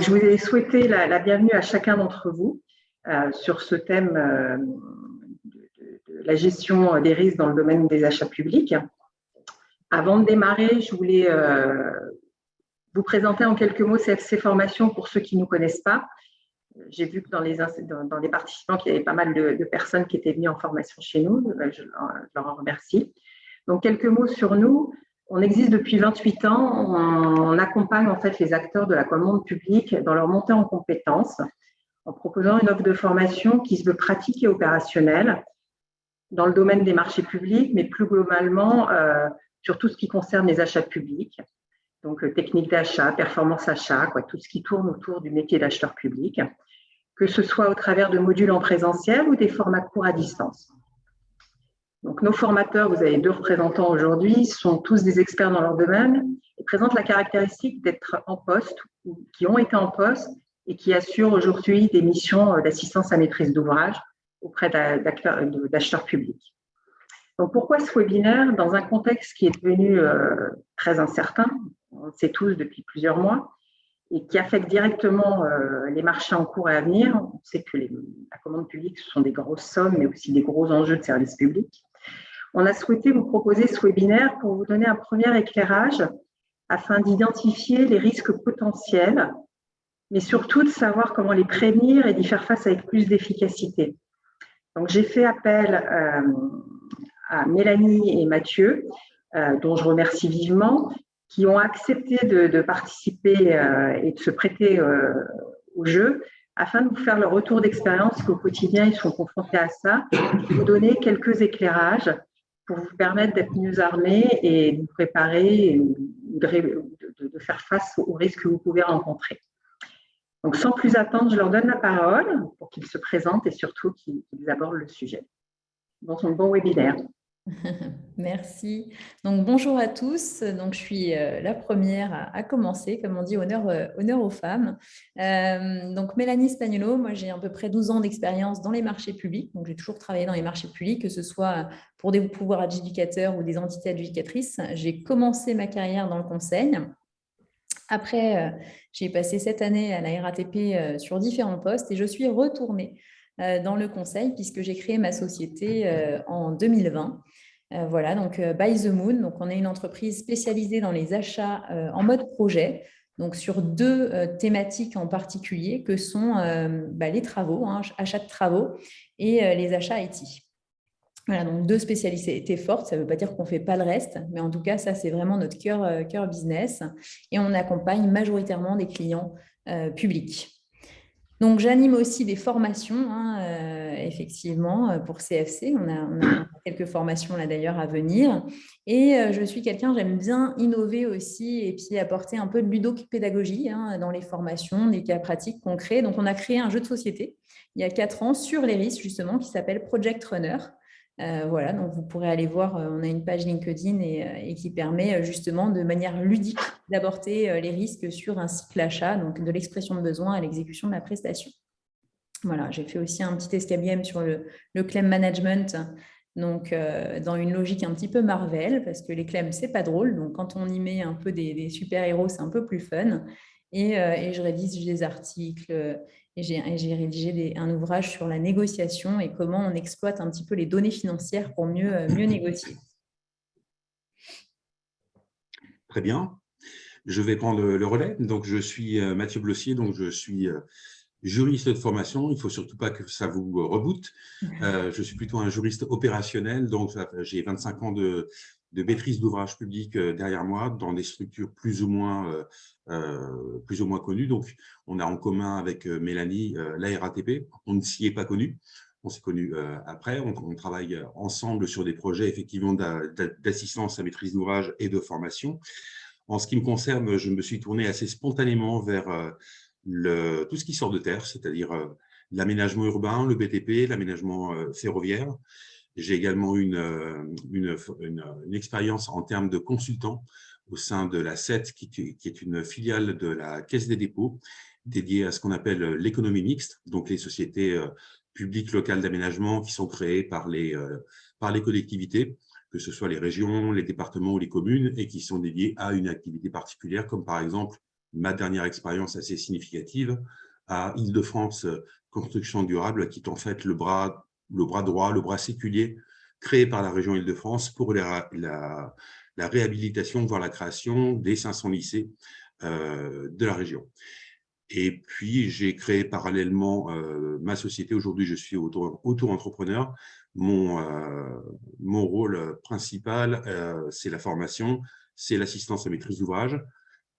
Je voulais souhaiter la bienvenue à chacun d'entre vous sur ce thème de la gestion des risques dans le domaine des achats publics. Avant de démarrer, je voulais vous présenter en quelques mots CFC Formation pour ceux qui ne nous connaissent pas. J'ai vu que dans les participants, qu'il y avait pas mal de personnes qui étaient venues en formation chez nous. Je leur en remercie. Donc, quelques mots sur nous. On existe depuis 28 ans. On accompagne en fait les acteurs de la commande publique dans leur montée en compétences en proposant une offre de formation qui se veut pratique et opérationnelle dans le domaine des marchés publics, mais plus globalement sur tout ce qui concerne les achats publics. Donc, technique d'achat, performance achat, tout ce qui tourne autour du métier d'acheteur public, que ce soit au travers de modules en présentiel ou des formats courts à distance. Donc, nos formateurs, vous avez 2 représentants aujourd'hui, sont tous des experts dans leur domaine et présentent la caractéristique d'être en poste ou qui ont été en poste et qui assurent aujourd'hui des missions d'assistance à maîtrise d'ouvrage auprès d'acheteurs publics. Donc, pourquoi ce webinaire dans un contexte qui est devenu très incertain, on le sait tous depuis plusieurs mois, et qui affecte directement les marchés en cours et à venir. On sait que la commande publique, ce sont des grosses sommes, mais aussi des gros enjeux de service public. On a souhaité vous proposer ce webinaire pour vous donner un premier éclairage afin d'identifier les risques potentiels, mais surtout de savoir comment les prévenir et d'y faire face avec plus d'efficacité. Donc, j'ai fait appel à Mélanie et Mathieu, dont je remercie vivement, qui ont accepté de participer et de se prêter au jeu afin de vous faire leur retour d'expérience qu'au quotidien, ils sont confrontés à ça, et vous donner quelques éclairages pour vous permettre d'être mieux armés et de vous préparer et de faire face aux risques que vous pouvez rencontrer. Donc, sans plus attendre, je leur donne la parole pour qu'ils se présentent et surtout qu'ils abordent le sujet. Bon webinaire. Merci. Donc, bonjour à tous. Donc, je suis la première à commencer, comme on dit, honneur aux femmes. Donc, Mélanie Spagnolo, moi, j'ai à peu près 12 ans d'expérience dans les marchés publics. Donc, j'ai toujours travaillé dans les marchés publics, que ce soit pour des pouvoirs adjudicateurs ou des entités adjudicatrices. J'ai commencé ma carrière dans le conseil. Après, j'ai passé 7 années à la RATP sur différents postes et je suis retournée dans le conseil puisque j'ai créé ma société en 2020. Voilà, donc By the Moon. Donc, on est une entreprise spécialisée dans les achats en mode projet, donc sur 2 thématiques en particulier que sont les travaux, achats de travaux et les achats IT. Voilà, donc 2 spécialités fortes, ça ne veut pas dire qu'on ne fait pas le reste, mais en tout cas, ça, c'est vraiment notre cœur business. Et on accompagne majoritairement des clients publics. Donc, j'anime aussi des formations, effectivement, pour CFC. On a quelques formations là d'ailleurs à venir. Et je suis quelqu'un, j'aime bien innover aussi et puis apporter un peu de ludopédagogie dans les formations, des cas pratiques concrets. Donc, on a créé un jeu de société il y a 4 ans sur les risques, justement, qui s'appelle Project Runner. Voilà, donc vous pourrez aller voir, on a une page LinkedIn et qui permet justement de manière ludique d'aborder les risques sur un cycle achat, donc de l'expression de besoin à l'exécution de la prestation. Voilà, j'ai fait aussi un petit escape sur le claim management, donc dans une logique un petit peu Marvel, parce que les claims, c'est pas drôle, donc quand on y met un peu des super-héros, c'est un peu plus fun. Et je rédige des articles et j'ai rédigé un ouvrage sur la négociation et comment on exploite un petit peu les données financières pour mieux négocier. Très bien. Je vais prendre le relais. Donc, je suis Mathieu Blossier, donc je suis juriste de formation. Il ne faut surtout pas que ça vous reboote. Je suis plutôt un juriste opérationnel, donc j'ai 25 ans de maîtrise d'ouvrage public derrière moi dans des structures plus ou moins connues. Donc, on a en commun avec Mélanie la RATP. On ne s'y est pas connu. On s'est connus après. On travaille ensemble sur des projets effectivement d'assistance à maîtrise d'ouvrage et de formation. En ce qui me concerne, je me suis tourné assez spontanément vers tout ce qui sort de terre, c'est-à-dire l'aménagement urbain, le BTP, l'aménagement ferroviaire. J'ai également une expérience en termes de consultant au sein de la CET, qui est une filiale de la Caisse des dépôts, dédiée à ce qu'on appelle l'économie mixte, donc les sociétés publiques locales d'aménagement qui sont créées par les collectivités, que ce soit les régions, les départements ou les communes, et qui sont dédiées à une activité particulière, comme par exemple ma dernière expérience assez significative à Île-de-France Construction Durable, qui est en fait le bras droit, le bras séculier créé par la région Île-de-France pour la réhabilitation, voire la création des 500 lycées de la région. Et puis, j'ai créé parallèlement ma société. Aujourd'hui, je suis auto-entrepreneur. Mon rôle principal, c'est la formation, c'est l'assistance à maîtrise d'ouvrage.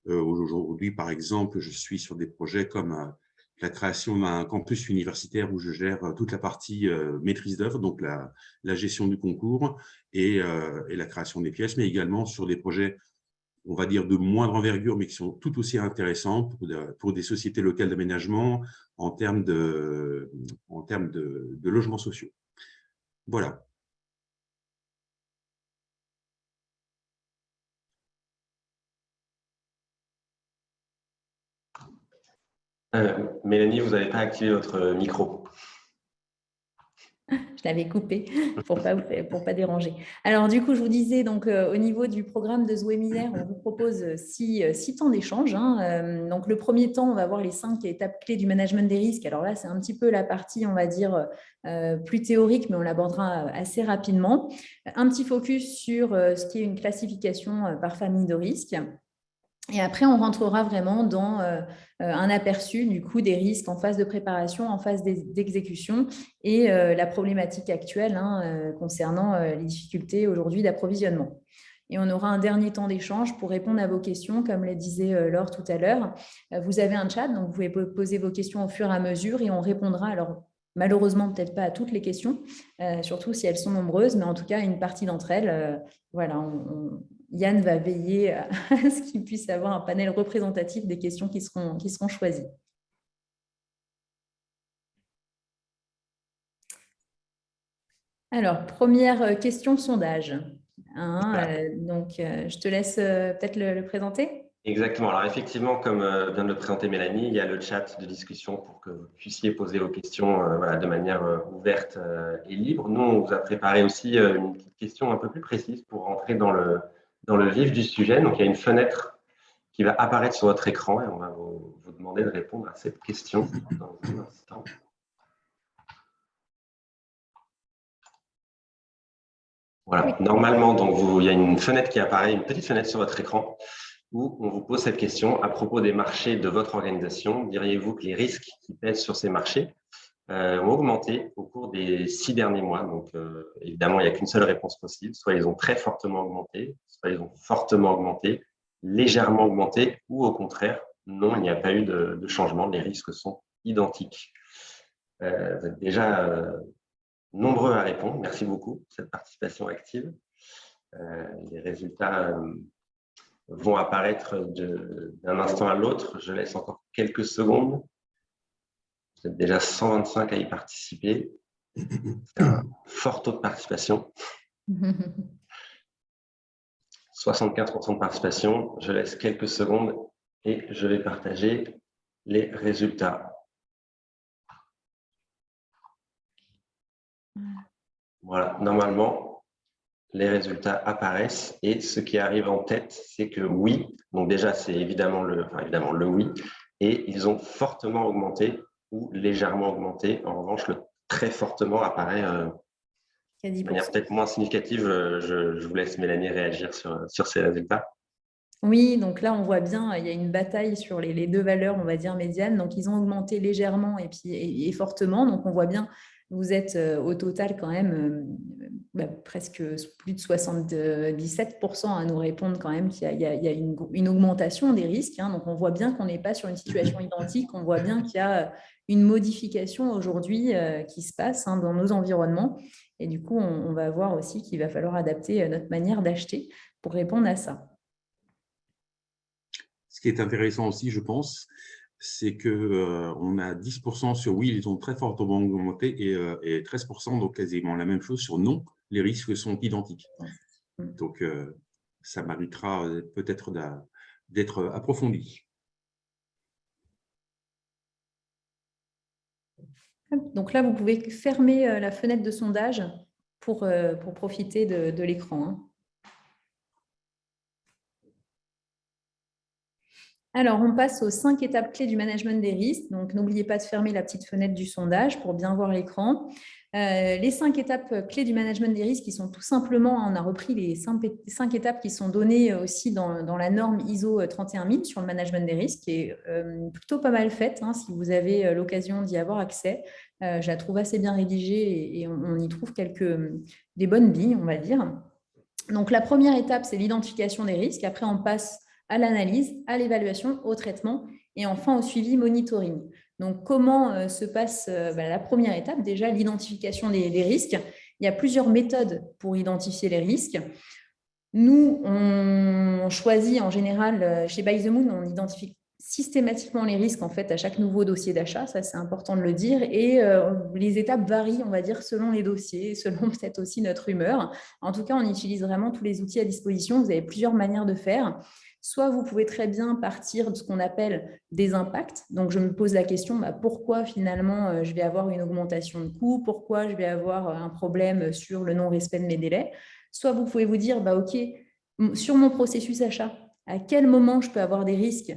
Aujourd'hui, par exemple, je suis sur des projets comme la création d'un campus universitaire où je gère toute la partie maîtrise d'œuvre, donc la gestion du concours et la création des pièces, mais également sur des projets, on va dire, de moindre envergure, mais qui sont tout aussi intéressants pour des sociétés locales d'aménagement en termes de logements sociaux. Voilà. Mélanie, vous n'avez pas activé votre micro. Je l'avais coupé pour pas déranger. Alors, du coup, je vous disais, donc, au niveau du programme de Zoé-Miller, on vous propose 6 temps d'échange. Donc, le premier temps, on va voir les 5 étapes clés du management des risques. Alors là, c'est un petit peu la partie, on va dire, plus théorique, mais on l'abordera assez rapidement. Un petit focus sur ce qui est une classification par famille de risques. Et après, on rentrera vraiment dans un aperçu du coup des risques en phase de préparation, en phase d'exécution et la problématique actuelle concernant les difficultés aujourd'hui d'approvisionnement. Et on aura un dernier temps d'échange pour répondre à vos questions, comme le disait Laure tout à l'heure. Vous avez un chat, donc vous pouvez poser vos questions au fur et à mesure et on répondra. Alors, malheureusement, peut-être pas à toutes les questions, surtout si elles sont nombreuses, mais en tout cas, une partie d'entre elles, voilà, Yann va veiller à ce qu'il puisse avoir un panel représentatif des questions qui seront choisies. Alors, première question sondage. Donc, je te laisse peut-être le présenter. Exactement. Alors, effectivement, comme vient de le présenter Mélanie, il y a le chat de discussion pour que vous puissiez poser vos questions de manière ouverte et libre. Nous, on vous a préparé aussi une petite question un peu plus précise pour rentrer dans le vif du sujet. Donc, il y a une fenêtre qui va apparaître sur votre écran et on va vous demander de répondre à cette question dans un instant. Voilà. Normalement, donc il y a une fenêtre qui apparaît, une petite fenêtre sur votre écran où on vous pose cette question à propos des marchés de votre organisation. Diriez-vous que les risques qui pèsent sur ces marchés ont augmenté au cours des 6 derniers mois? Donc, évidemment, il n'y a qu'une seule réponse possible. Soit ils ont très fortement augmenté, soit ils ont fortement augmenté, légèrement augmenté, ou au contraire, non, il n'y a pas eu de changement. Les risques sont identiques. Vous êtes déjà nombreux à répondre. Merci beaucoup pour cette participation active. Les résultats vont apparaître d'un instant à l'autre. Je laisse encore quelques secondes. Vous êtes déjà 125 à y participer. C'est un fort taux de participation. 75% de participation. Je laisse quelques secondes et je vais partager les résultats. Voilà, normalement, les résultats apparaissent et ce qui arrive en tête, c'est que oui, donc déjà c'est évidemment le oui, et ils ont fortement augmenté ou légèrement augmenté. En revanche, le très fortement apparaît de manière peut-être moins significative. Je vous laisse Mélanie réagir sur ces résultats. Oui, donc là, on voit bien, il y a une bataille sur les 2 valeurs, on va dire, médianes. Donc, ils ont augmenté légèrement et fortement. Donc, on voit bien, vous êtes au total quand même presque plus de 77% à nous répondre quand même qu'il y a une augmentation des risques. Donc, on voit bien qu'on n'est pas sur une situation identique. On voit bien qu'il y a une modification aujourd'hui qui se passe dans nos environnements. Et du coup, on va voir aussi qu'il va falloir adapter notre manière d'acheter pour répondre à ça. Ce qui est intéressant aussi, je pense, c'est qu'on a 10% sur oui, ils ont très fortement augmenté et 13%, donc quasiment la même chose sur non, les risques sont identiques. Donc, ça méritera peut-être d'être approfondi. Donc là, vous pouvez fermer la fenêtre de sondage pour profiter de l'écran. Alors, on passe aux 5 étapes clés du management des risques. Donc, n'oubliez pas de fermer la petite fenêtre du sondage pour bien voir l'écran. Les 5 étapes clés du management des risques qui sont tout simplement, on a repris les 5 étapes qui sont données aussi dans la norme ISO 31000 sur le management des risques, qui est plutôt pas mal faite, hein, si vous avez l'occasion d'y avoir accès. Je la trouve assez bien rédigée et on y trouve des bonnes billes, on va dire. Donc, la première étape, c'est l'identification des risques. Après, on passe à l'analyse, à l'évaluation, au traitement et enfin au suivi monitoring. Donc, comment se passe la première étape? Déjà, l'identification des risques. Il y a plusieurs méthodes pour identifier les risques. Nous, on choisit en général, chez By the Moon, on identifie systématiquement les risques en fait à chaque nouveau dossier d'achat, ça c'est important de le dire, et les étapes varient, on va dire, selon les dossiers, selon peut-être aussi notre humeur. En tout cas, on utilise vraiment tous les outils à disposition. Vous avez plusieurs manières de faire. Soit vous pouvez très bien partir de ce qu'on appelle des impacts. Donc, je me pose la question, pourquoi finalement je vais avoir une augmentation de coûts? Pourquoi je vais avoir un problème sur le non-respect de mes délais? Soit vous pouvez vous dire, OK, sur mon processus achat, à quel moment je peux avoir des risques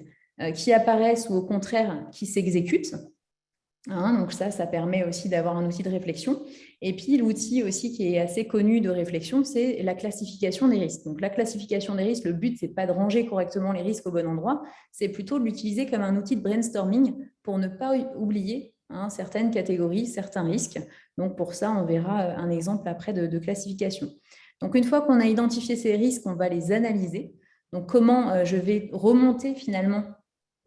qui apparaissent ou au contraire qui s'exécutent. Hein, donc ça permet aussi d'avoir un outil de réflexion. Et puis l'outil aussi qui est assez connu de réflexion, c'est la classification des risques. Donc la classification des risques, le but, c'est pas de ranger correctement les risques au bon endroit, c'est plutôt de l'utiliser comme un outil de brainstorming pour ne pas oublier certaines catégories, certains risques. Donc pour ça, on verra un exemple après de classification. Donc une fois qu'on a identifié ces risques, on va les analyser. Donc comment je vais remonter finalement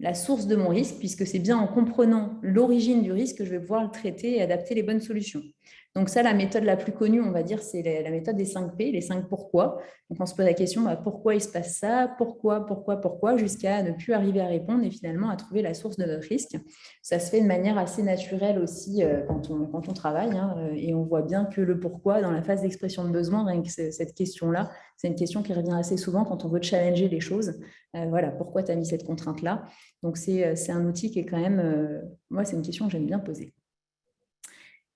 la source de mon risque, puisque c'est bien en comprenant l'origine du risque que je vais pouvoir le traiter et adapter les bonnes solutions. Donc ça, la méthode la plus connue, on va dire, c'est la méthode des 5 P, les 5 pourquoi. Donc on se pose la question, pourquoi il se passe ça? Pourquoi, jusqu'à ne plus arriver à répondre et finalement à trouver la source de notre risque. Ça se fait de manière assez naturelle aussi quand on travaille, et on voit bien que le pourquoi, dans la phase d'expression de besoin, rien que cette question-là, c'est une question qui revient assez souvent quand on veut challenger les choses. Voilà, pourquoi tu as mis cette contrainte-là? Donc, c'est un outil qui est quand même, moi, c'est une question que j'aime bien poser.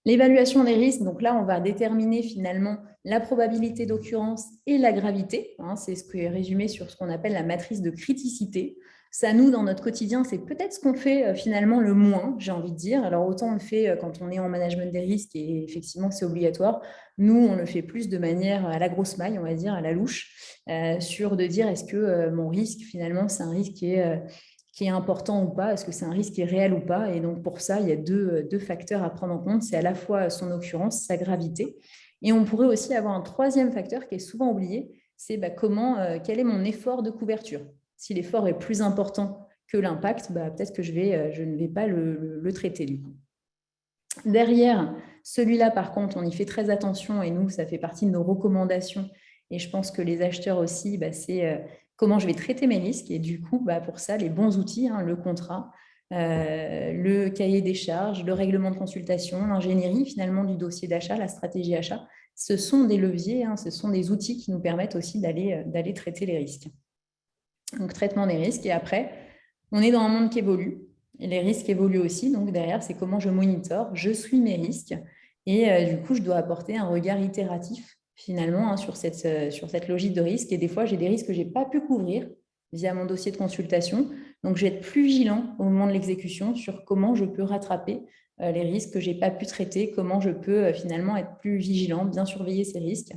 L'évaluation des risques, donc là, on va déterminer finalement la probabilité d'occurrence et la gravité. C'est ce qui est résumé sur ce qu'on appelle la matrice de criticité. Ça, nous, dans notre quotidien, c'est peut-être ce qu'on fait finalement le moins, j'ai envie de dire. Alors, autant on le fait quand on est en management des risques et effectivement, c'est obligatoire. Nous, on le fait plus de manière à la grosse maille, on va dire, à la louche, sur de dire est-ce que mon risque, finalement, c'est un risque qui est important ou pas, est-ce que c'est un risque qui est réel ou pas. Et donc, pour ça, il y a deux facteurs à prendre en compte. C'est à la fois son occurrence, sa gravité. Et on pourrait aussi avoir un troisième facteur qui est souvent oublié, c'est quel est mon effort de couverture. Si l'effort est plus important que l'impact, peut-être que je ne vais pas le traiter du coup. Derrière, celui-là, par contre, on y fait très attention et nous, ça fait partie de nos recommandations. Et je pense que les acheteurs aussi, c'est comment je vais traiter mes risques. Et du coup, pour ça, les bons outils, le contrat, le cahier des charges, le règlement de consultation, l'ingénierie finalement du dossier d'achat, la stratégie achat, ce sont des leviers, ce sont des outils qui nous permettent aussi d'aller traiter les risques. Donc, traitement des risques. Et après, on est dans un monde qui évolue. Et les risques évoluent aussi. Donc, derrière, c'est comment je monitore, je suis mes risques. Et du coup, je dois apporter un regard itératif, finalement, sur cette logique de risque. Et des fois, j'ai des risques que je n'ai pas pu couvrir via mon dossier de consultation. Donc, je vais être plus vigilant au moment de l'exécution sur comment je peux rattraper les risques que je n'ai pas pu traiter, comment je peux finalement être plus vigilant, bien surveiller ces risques.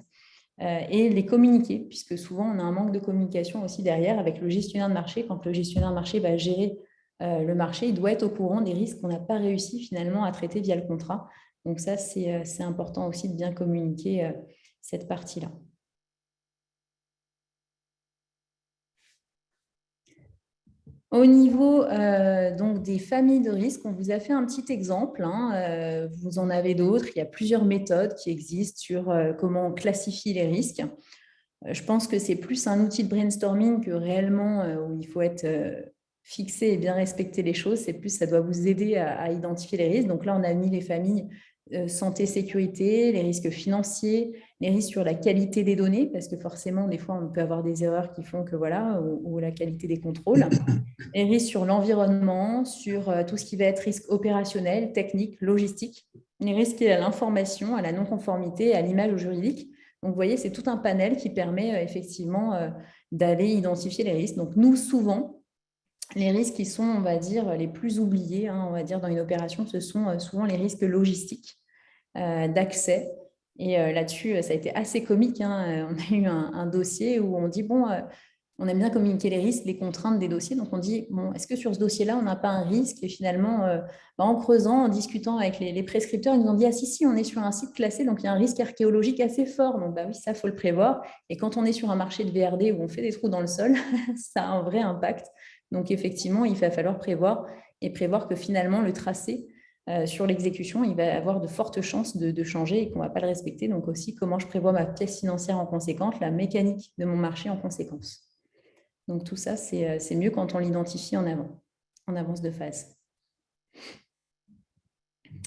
Et les communiquer, puisque souvent, on a un manque de communication aussi derrière avec le gestionnaire de marché. Quand le gestionnaire de marché va gérer le marché, il doit être au courant des risques qu'on n'a pas réussi finalement à traiter via le contrat. Donc ça, c'est important aussi de bien communiquer cette partie-là. Au niveau donc des familles de risques, on vous a fait un petit exemple. Vous en avez d'autres. Il y a plusieurs méthodes qui existent sur comment on classifie les risques. Je pense que c'est plus un outil de brainstorming que réellement où il faut être fixé et bien respecter les choses. C'est plus, ça doit vous aider à identifier les risques. Donc là, on a mis les familles santé, sécurité, les risques financiers, les risques sur la qualité des données, parce que forcément, des fois, on peut avoir des erreurs qui font que voilà, ou la qualité des contrôles. Les risques sur l'environnement, sur tout ce qui va être risque opérationnel, technique, logistique. Les risques liés à l'information, à la non-conformité, à l'image ou juridique. Donc, vous voyez, c'est tout un panel qui permet effectivement d'aller identifier les risques. Donc, nous, souvent, les risques qui sont, on va dire, les plus oubliés, on va dire, dans une opération, ce sont souvent les risques logistiques, d'accès. Et là-dessus, ça a été assez comique. On a eu un dossier où on dit, bon, on aime bien communiquer les risques, les contraintes des dossiers. Donc, on dit, bon, est-ce que sur ce dossier-là, on n'a pas un risque? Et finalement, en creusant, en discutant avec les prescripteurs, ils nous ont dit, ah si, on est sur un site classé, donc il y a un risque archéologique assez fort. Donc, bah oui, ça, il faut le prévoir. Et quand on est sur un marché de VRD où on fait des trous dans le sol, ça a un vrai impact. Donc, effectivement, il va falloir prévoir que finalement, le tracé sur l'exécution, il va avoir de fortes chances de changer et qu'on ne va pas le respecter. Donc, aussi, comment je prévois ma pièce financière en conséquence, la mécanique de mon marché en conséquence. Donc, tout ça, c'est mieux quand on l'identifie en avance de phase.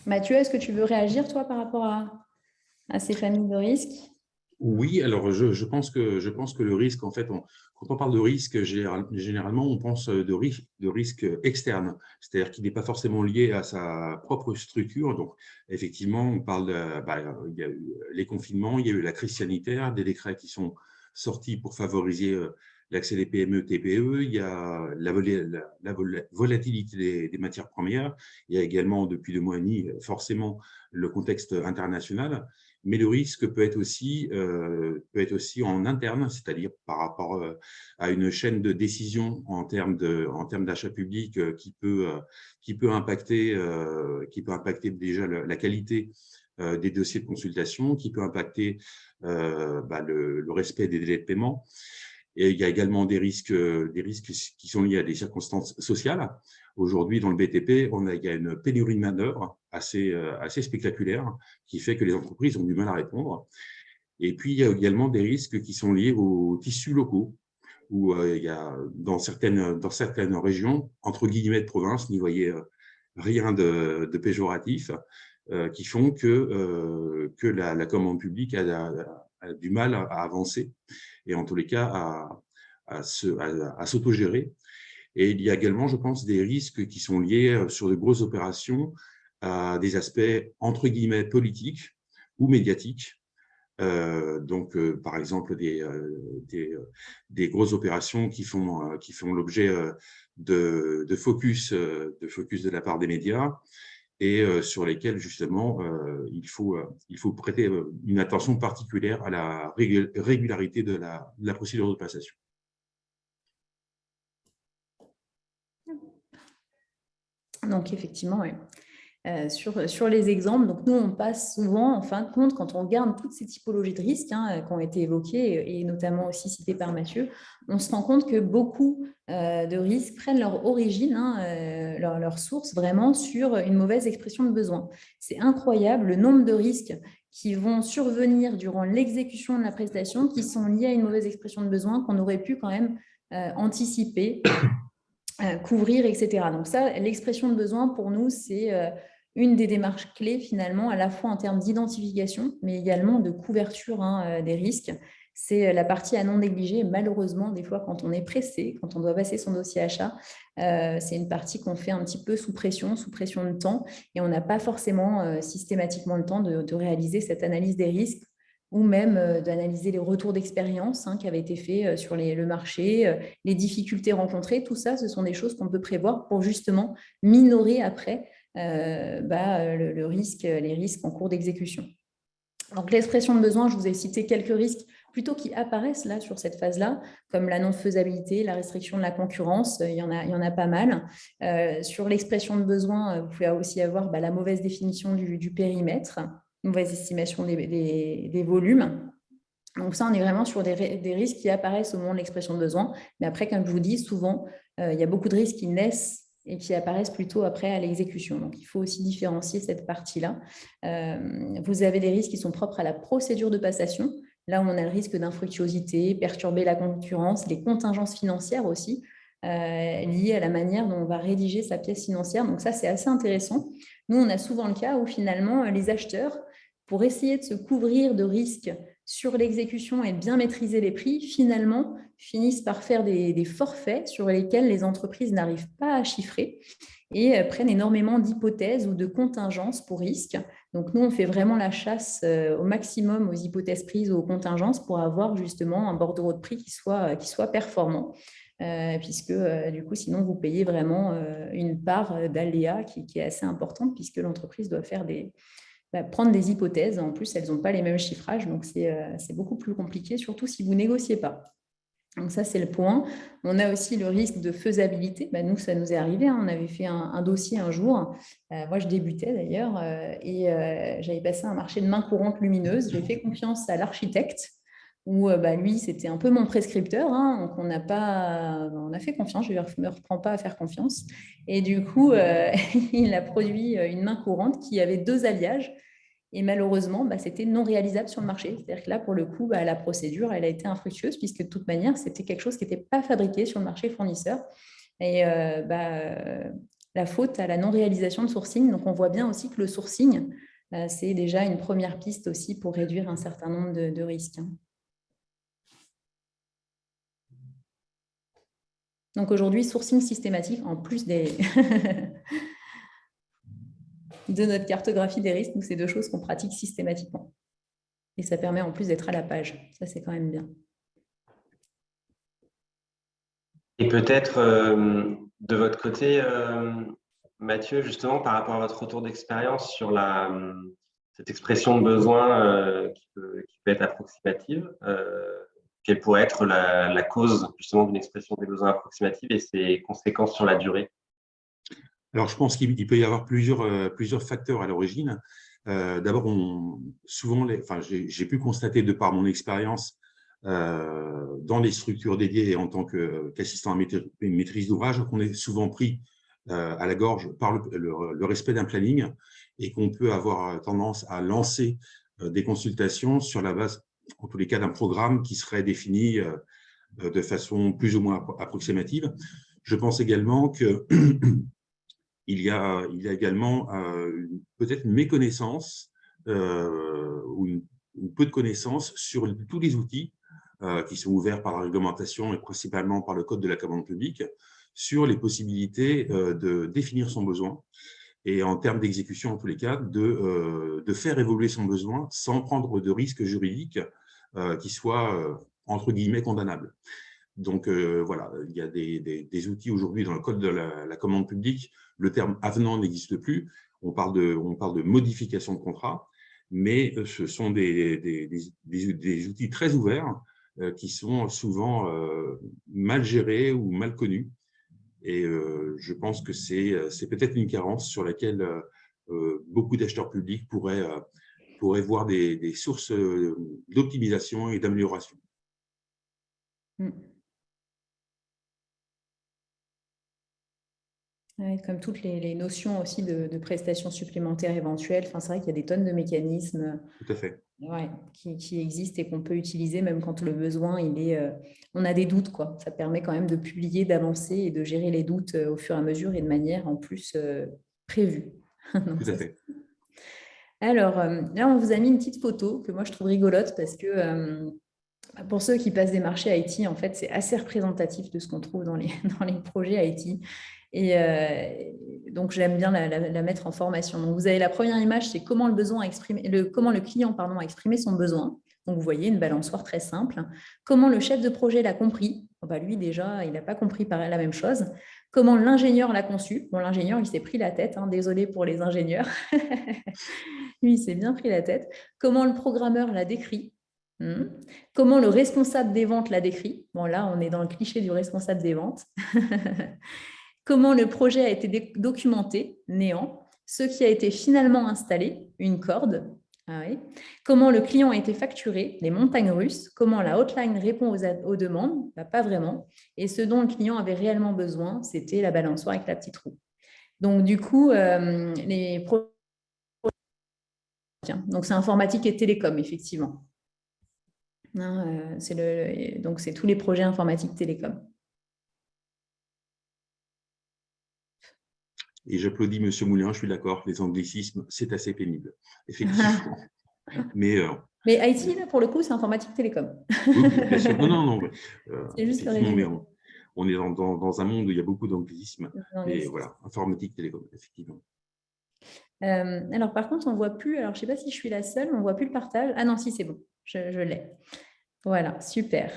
Mathieu, est-ce que tu veux réagir, toi, par rapport à ces familles de risques? Oui, alors je pense que le risque, en fait, quand on parle de risque, généralement, on pense de risque externe, c'est-à-dire qu'il n'est pas forcément lié à sa propre structure. Donc, effectivement, on parle il y a eu les confinements, il y a eu la crise sanitaire, des décrets qui sont sortis pour favoriser l'accès des PME, TPE, il y a la volatilité des matières premières, il y a également, depuis 2 mois et demi, forcément, le contexte international. Mais le risque peut être aussi en interne, c'est-à-dire par rapport à une chaîne de décision en termes d'achat public qui peut impacter déjà la qualité des dossiers de consultation, qui peut impacter le respect des délais de paiement. Et il y a également des risques qui sont liés à des circonstances sociales. Aujourd'hui, dans le BTP, il y a une pénurie de main-d'œuvre assez spectaculaire qui fait que les entreprises ont du mal à répondre. Et puis, il y a également des risques qui sont liés aux tissus locaux, où il y a dans certaines régions, entre guillemets de province, n'y voyez rien de péjoratif, qui font que la commande publique a du mal à avancer et en tous les cas à s'autogérer. Et il y a également, je pense, des risques qui sont liés sur de grosses opérations à des aspects, entre guillemets, politiques ou médiatiques. Par exemple, des grosses opérations qui font l'objet de focus de la part des médias et sur lesquels, justement, il faut prêter une attention particulière à la régularité de la procédure de passation. Donc, effectivement, oui. Sur les exemples, donc nous, on passe souvent, en fin de compte, quand on regarde toutes ces typologies de risques qui ont été évoquées et notamment aussi citées par Mathieu, on se rend compte que beaucoup de risques prennent leur origine, leur source vraiment sur une mauvaise expression de besoin. C'est incroyable le nombre de risques qui vont survenir durant l'exécution de la prestation qui sont liés à une mauvaise expression de besoin qu'on aurait pu quand même anticiper, couvrir, etc. Donc ça, l'expression de besoin, pour nous, c'est une des démarches clés finalement, à la fois en termes d'identification, mais également de couverture des risques. C'est la partie à non négliger. Malheureusement, des fois, quand on est pressé, quand on doit passer son dossier achat, c'est une partie qu'on fait un petit peu sous pression de temps, et on n'a pas forcément systématiquement le temps de réaliser cette analyse des risques ou même d'analyser les retours d'expérience qui avaient été faits sur le marché, les difficultés rencontrées. Tout ça, ce sont des choses qu'on peut prévoir pour justement minorer après les risques en cours d'exécution. Donc, l'expression de besoin, je vous ai cité quelques risques plutôt qui apparaissent là sur cette phase-là, comme la non-faisabilité, la restriction de la concurrence, il y en a pas mal. Sur l'expression de besoin, vous pouvez aussi avoir la mauvaise définition du périmètre, mauvaise estimation des volumes. Donc ça, on est vraiment sur des risques qui apparaissent au moment de l'expression de besoin. Mais après, comme je vous dis, souvent, il y a beaucoup de risques qui naissent et qui apparaissent plutôt après à l'exécution. Donc, il faut aussi différencier cette partie-là. Vous avez des risques qui sont propres à la procédure de passation. Là où on a le risque d'infructuosité, perturber la concurrence, les contingences financières aussi, liées à la manière dont on va rédiger sa pièce financière. Donc ça, c'est assez intéressant. Nous, on a souvent le cas où finalement, les acheteurs, pour essayer de se couvrir de risques sur l'exécution et de bien maîtriser les prix, finalement, finissent par faire des forfaits sur lesquels les entreprises n'arrivent pas à chiffrer et prennent énormément d'hypothèses ou de contingences pour risque. Donc, nous, on fait vraiment la chasse au maximum aux hypothèses prises ou aux contingences pour avoir justement un bordereau de prix qui soit performant. puisque du coup, sinon, vous payez vraiment une part d'aléa qui est assez importante, puisque l'entreprise doit faire prendre des hypothèses. En plus, elles n'ont pas les mêmes chiffrages, donc c'est beaucoup plus compliqué, surtout si vous ne négociez pas. Donc ça, c'est le point. On a aussi le risque de faisabilité. Nous, ça nous est arrivé. On avait fait un dossier un jour. Moi, je débutais d'ailleurs et j'avais passé un marché de main courante lumineuse. J'ai fait confiance à l'architecte où lui, c'était un peu mon prescripteur. Donc, on a fait confiance. Je ne me reprends pas à faire confiance. Et du coup, il a produit une main courante qui avait 2 alliages. Et malheureusement, c'était non réalisable sur le marché. C'est-à-dire que là, pour le coup, la procédure, elle a été infructueuse puisque de toute manière, c'était quelque chose qui n'était pas fabriqué sur le marché fournisseur. Et la faute à la non-réalisation de sourcing. Donc, on voit bien aussi que le sourcing, c'est déjà une première piste aussi pour réduire un certain nombre de risques. Donc, aujourd'hui, sourcing systématique, en plus de notre cartographie des risques, c'est 2 choses qu'on pratique systématiquement. Et ça permet en plus d'être à la page. Ça, c'est quand même bien. Et peut-être, de votre côté, Mathieu, justement, par rapport à votre retour d'expérience sur cette expression de besoin qui peut être approximative, quelle pourrait être la cause, justement, d'une expression des besoins approximative et ses conséquences sur la durée? Alors, je pense qu'il peut y avoir plusieurs facteurs à l'origine. D'abord, j'ai pu constater de par mon expérience dans les structures dédiées et en tant qu'assistant à maîtrise d'ouvrage, qu'on est souvent pris à la gorge par le respect d'un planning et qu'on peut avoir tendance à lancer des consultations sur la base, en tous les cas, d'un programme qui serait défini de façon plus ou moins approximative. Je pense également que il y a également peut-être une méconnaissance ou peu de connaissances sur tous les outils qui sont ouverts par la réglementation et principalement par le Code de la commande publique, sur les possibilités de définir son besoin et en termes d'exécution, en tous les cas, de faire évoluer son besoin sans prendre de risques juridiques qui soient, entre guillemets, condamnables. Donc, voilà, il y a des outils aujourd'hui dans le Code de la commande publique. Le terme avenant n'existe plus. On parle de modification de contrat, mais ce sont des outils très ouverts qui sont souvent mal gérés ou mal connus. Et je pense que c'est peut-être une carence sur laquelle beaucoup d'acheteurs publics pourraient voir des sources d'optimisation et d'amélioration. Ouais, comme toutes les notions aussi de prestations supplémentaires éventuelles. Enfin, c'est vrai qu'il y a des tonnes de mécanismes Tout à fait. qui existent et qu'on peut utiliser même quand le besoin, on a des doutes, quoi. Ça permet quand même de publier, d'avancer et de gérer les doutes au fur et à mesure et de manière en plus prévue. Donc, tout à fait. Alors, là, on vous a mis une petite photo que moi, je trouve rigolote parce que pour ceux qui passent des marchés IT, en fait, c'est assez représentatif de ce qu'on trouve dans les projets IT. Et donc, j'aime bien la mettre en formation. Donc, vous avez la première image, c'est comment comment le client a exprimé son besoin. Donc, vous voyez une balançoire très simple. Comment le chef de projet l'a compris. Lui, déjà, il n'a pas compris la même chose. Comment l'ingénieur l'a conçu. Bon, l'ingénieur, il s'est pris la tête. Désolé pour les ingénieurs. Lui, il s'est bien pris la tête. Comment le programmeur l'a décrit. Comment le responsable des ventes l'a décrit. Bon, là, on est dans le cliché du responsable des ventes. Comment le projet a été documenté, néant. Ce qui a été finalement installé, une corde. Comment le client a été facturé, les montagnes russes. Comment la hotline répond aux demandes, pas vraiment. Et ce dont le client avait réellement besoin, c'était la balançoire avec la petite roue. Donc, du coup, donc c'est informatique et télécom, effectivement. Donc, c'est tous les projets informatiques télécom. Et j'applaudis M. Moulin, je suis d'accord, les anglicismes, c'est assez pénible, effectivement. Mais IT, là, pour le coup, c'est informatique télécom. Oui, bien sûr. Non. C'est juste effectivement, mais on est dans un monde où il y a beaucoup d'anglicismes. Mais voilà, informatique, télécom, effectivement. Alors, par contre, on ne voit plus, alors je ne sais pas si je suis la seule, on ne voit plus le partage. Ah non, si, c'est bon, je l'ai. Voilà, super.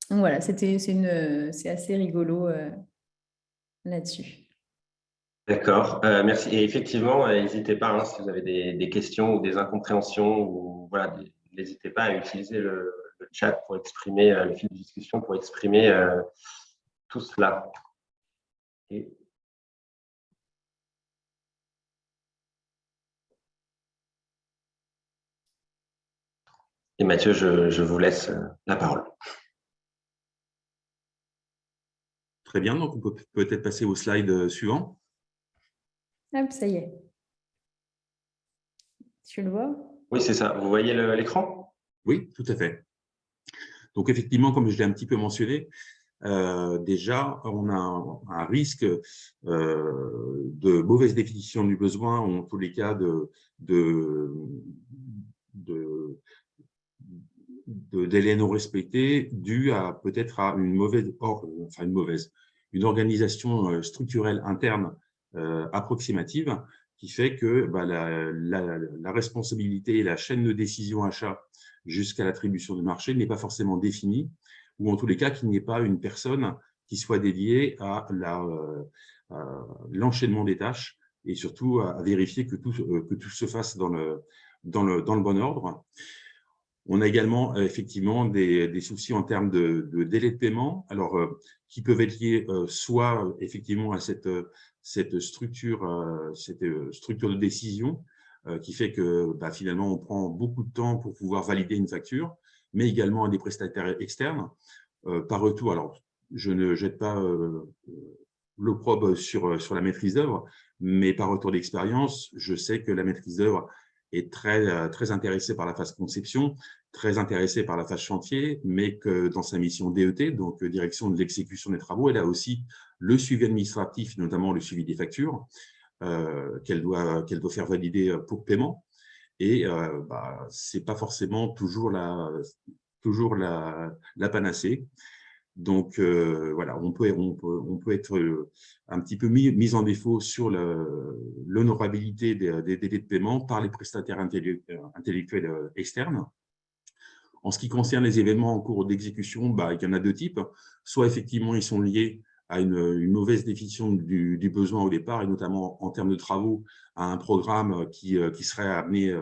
Donc voilà, c'est assez rigolo là-dessus. D'accord, merci. Et effectivement, n'hésitez pas, hein, si vous avez des questions ou des incompréhensions, ou voilà, n'hésitez pas à utiliser le chat pour exprimer, le fil de discussion pour exprimer tout cela. Et Mathieu, je vous laisse la parole. Très bien, donc on peut peut-être passer au slide suivant. Hop, ça y est. Tu le vois? Oui, c'est ça. Vous voyez l'écran? Oui, tout à fait. Donc effectivement, comme je l'ai un petit peu mentionné, déjà, on a un risque de mauvaise définition du besoin, ou en tous les cas de délais non respectés dû à peut-être à une organisation structurelle interne approximative qui fait que la responsabilité et la chaîne de décision achat jusqu'à l'attribution du marché n'est pas forcément définie, ou en tous les cas qu'il n'y ait pas une personne qui soit dédiée à l'enchaînement des tâches et surtout à vérifier que tout se fasse dans le bon ordre. On a également effectivement des soucis en termes de délai de paiement, alors qui peuvent être liés soit effectivement à cette structure de décision qui fait que finalement on prend beaucoup de temps pour pouvoir valider une facture, mais également à des prestataires externes par retour. Alors je ne jette pas l'opprobre sur la maîtrise d'œuvre, mais par retour d'expérience, je sais que la maîtrise d'œuvre est très intéressée par la phase conception, très intéressée par la phase chantier, mais que dans sa mission DET, donc direction de l'exécution des travaux, elle a aussi le suivi administratif, notamment le suivi des factures qu'elle doit faire valider pour paiement. Et c'est pas forcément toujours la panacée. Donc voilà, on peut être un petit peu mis en défaut sur l'honorabilité des délais de paiement par les prestataires intellectuels externes. En ce qui concerne les événements en cours d'exécution, il y en a deux types. Soit effectivement, ils sont liés à une mauvaise définition du besoin au départ, et notamment en termes de travaux, à un programme qui serait amené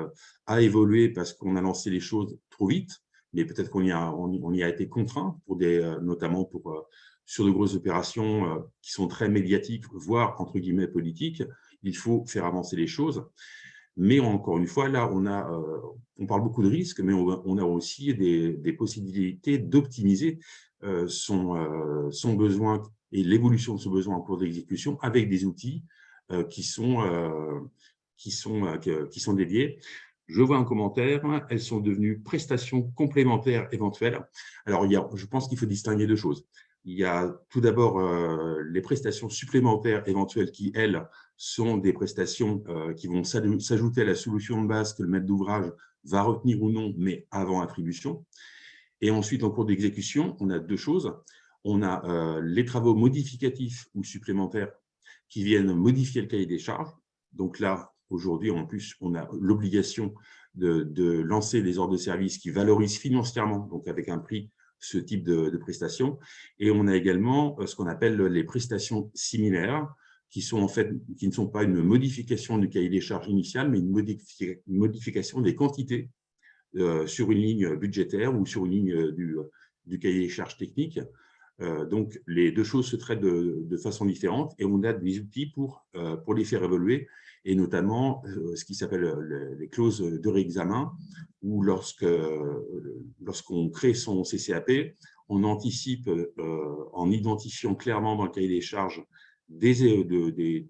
à évoluer parce qu'on a lancé les choses trop vite, mais peut-être qu'on y a été contraint, notamment sur de grosses opérations qui sont très médiatiques, voire entre guillemets politiques. Il faut faire avancer les choses. Mais encore une fois, là, on parle beaucoup de risques, mais on a aussi des possibilités d'optimiser son besoin et l'évolution de ce besoin en cours d'exécution avec des outils qui sont dédiés. Je vois un commentaire, elles sont devenues prestations complémentaires éventuelles. Alors, je pense qu'il faut distinguer deux choses. Il y a tout d'abord les prestations supplémentaires éventuelles qui, elles, sont des prestations qui vont s'ajouter à la solution de base que le maître d'ouvrage va retenir ou non, mais avant attribution. Et ensuite, en cours d'exécution, on a deux choses. On a les travaux modificatifs ou supplémentaires qui viennent modifier le cahier des charges. Donc là, aujourd'hui, en plus, on a l'obligation de lancer des ordres de service qui valorisent financièrement, donc avec un prix, ce type de prestations. Et on a également ce qu'on appelle les prestations similaires, qui ne sont pas une modification du cahier des charges initial, mais une modification des quantités sur une ligne budgétaire ou sur une ligne du cahier des charges techniques. Donc, les deux choses se traitent de façon différente et on a des outils pour les faire évoluer, et notamment ce qui s'appelle les clauses de réexamen, où lorsqu'on crée son CCAP, on anticipe en identifiant clairement dans le cahier des charges une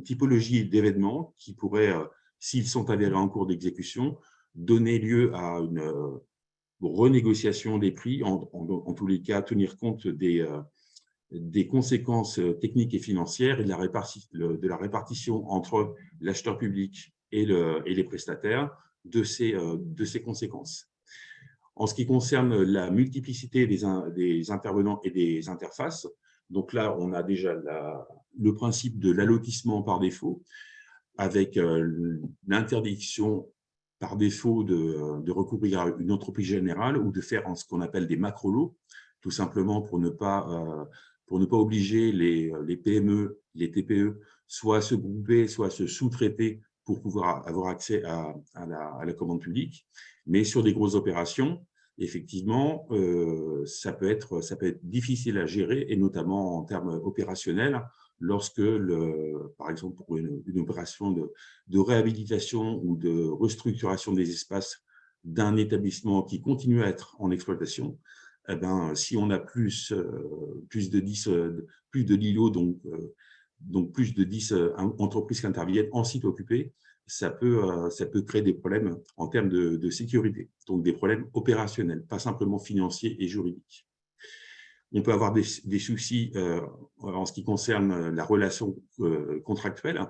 typologie d'événements qui pourraient, s'ils sont avérés en cours d'exécution, donner lieu à une renégociation des prix, en tous les cas tenir compte des conséquences techniques et financières et de la répartition entre l'acheteur public et les prestataires de ces conséquences. En ce qui concerne la multiplicité des intervenants et des interfaces, donc là, on a déjà le principe de l'allotissement par défaut, avec l'interdiction par défaut de recourir à une entreprise générale ou de faire ce qu'on appelle des macro-lots. tout simplement pour ne pas obliger les PME, les TPE, soit à se grouper, soit à se sous-traiter pour pouvoir avoir accès à la commande publique. Mais sur des grosses opérations, effectivement, ça peut être difficile à gérer, et notamment en termes opérationnels, lorsque, par exemple, pour une opération de réhabilitation ou de restructuration des espaces d'un établissement qui continue à être en exploitation, eh ben, si on a plus de 10 lots, donc plus de 10 entreprises qui interviennent en site occupé, ça peut créer des problèmes en termes de sécurité, donc des problèmes opérationnels, pas simplement financiers et juridiques. On peut avoir des soucis en ce qui concerne la relation contractuelle.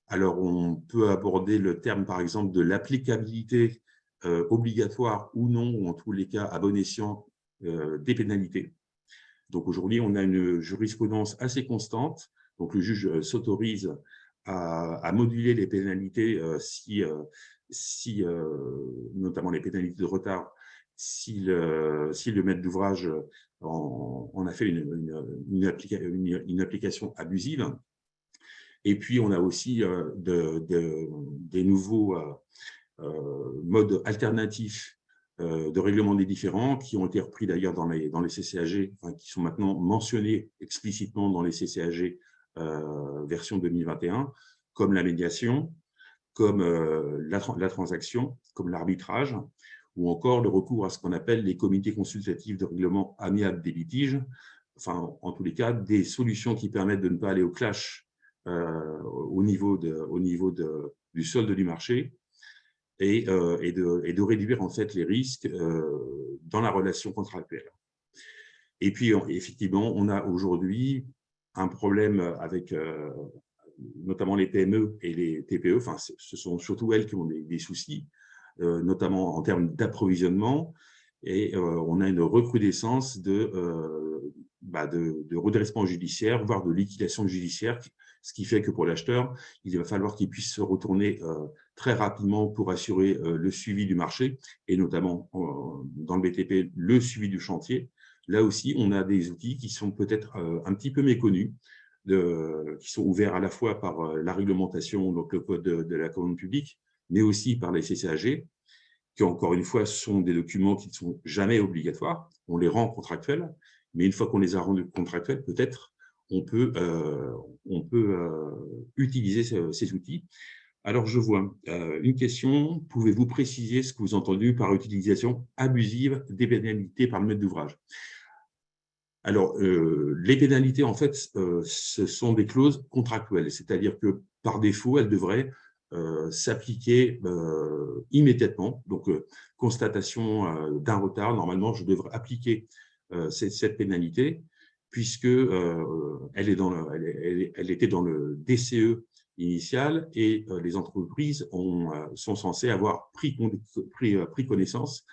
Alors, on peut aborder le terme, par exemple, de l'applicabilité obligatoire ou non, ou en tous les cas à bon escient, des pénalités. Donc, aujourd'hui, on a une jurisprudence assez constante. Donc, le juge s'autorise à moduler les pénalités si notamment les pénalités de retard, si le maître d'ouvrage en a fait une application abusive. Et puis, on a aussi des nouveaux modes alternatifs de règlement des différends qui ont été repris d'ailleurs dans les CCAG, enfin, qui sont maintenant mentionnés explicitement dans les CCAG version 2021, comme la médiation, comme la transaction, comme l'arbitrage, ou encore le recours à ce qu'on appelle les comités consultatifs de règlement amiable des litiges, enfin, en tous les cas, des solutions qui permettent de ne pas aller au clash au niveau du solde du marché, et de réduire en fait les risques dans la relation contractuelle. Et puis, effectivement, on a aujourd'hui un problème avec notamment les PME et les TPE, enfin, ce sont surtout elles qui ont des soucis, notamment en termes d'approvisionnement, et on a une recrudescence de redressement judiciaire, voire de liquidation judiciaire, ce qui fait que pour l'acheteur, il va falloir qu'il puisse se retourner très rapidement pour assurer le suivi du marché, et notamment dans le BTP, le suivi du chantier. Là aussi, on a des outils qui sont peut-être un petit peu méconnus, qui sont ouverts à la fois par la réglementation, donc le code de la commande publique, mais aussi par les CCAG, qui encore une fois sont des documents qui ne sont jamais obligatoires. On les rend contractuels, mais une fois qu'on les a rendus contractuels, peut-être on peut utiliser ces outils. Alors, je vois une question. Pouvez-vous préciser ce que vous entendez par utilisation abusive des pénalités par le maître d'ouvrage? Alors, les pénalités, en fait, ce sont des clauses contractuelles, c'est-à-dire que par défaut, elles devraient s'appliquer immédiatement. Donc, constatation d'un retard, normalement, je devrais appliquer cette pénalité, puisque elle était dans le DCE initial, et les entreprises sont censées avoir pris connaissance.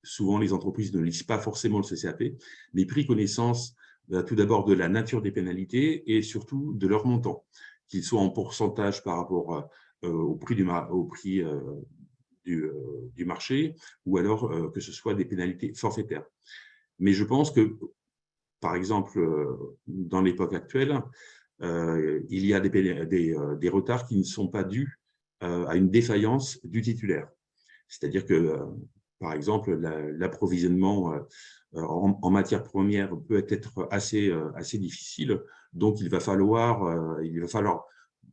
Souvent, les entreprises ne lisent pas forcément le CCAP, mais pris connaissance tout d'abord de la nature des pénalités et surtout de leur montant, qu'ils soient en pourcentage par rapport au prix du marché, ou alors que ce soit des pénalités forfaitaires. Mais je pense que, par exemple, dans l'époque actuelle, il y a des retards qui ne sont pas dus à une défaillance du titulaire. C'est-à-dire que, par exemple, l'approvisionnement en matières premières peut être assez difficile, donc il va falloir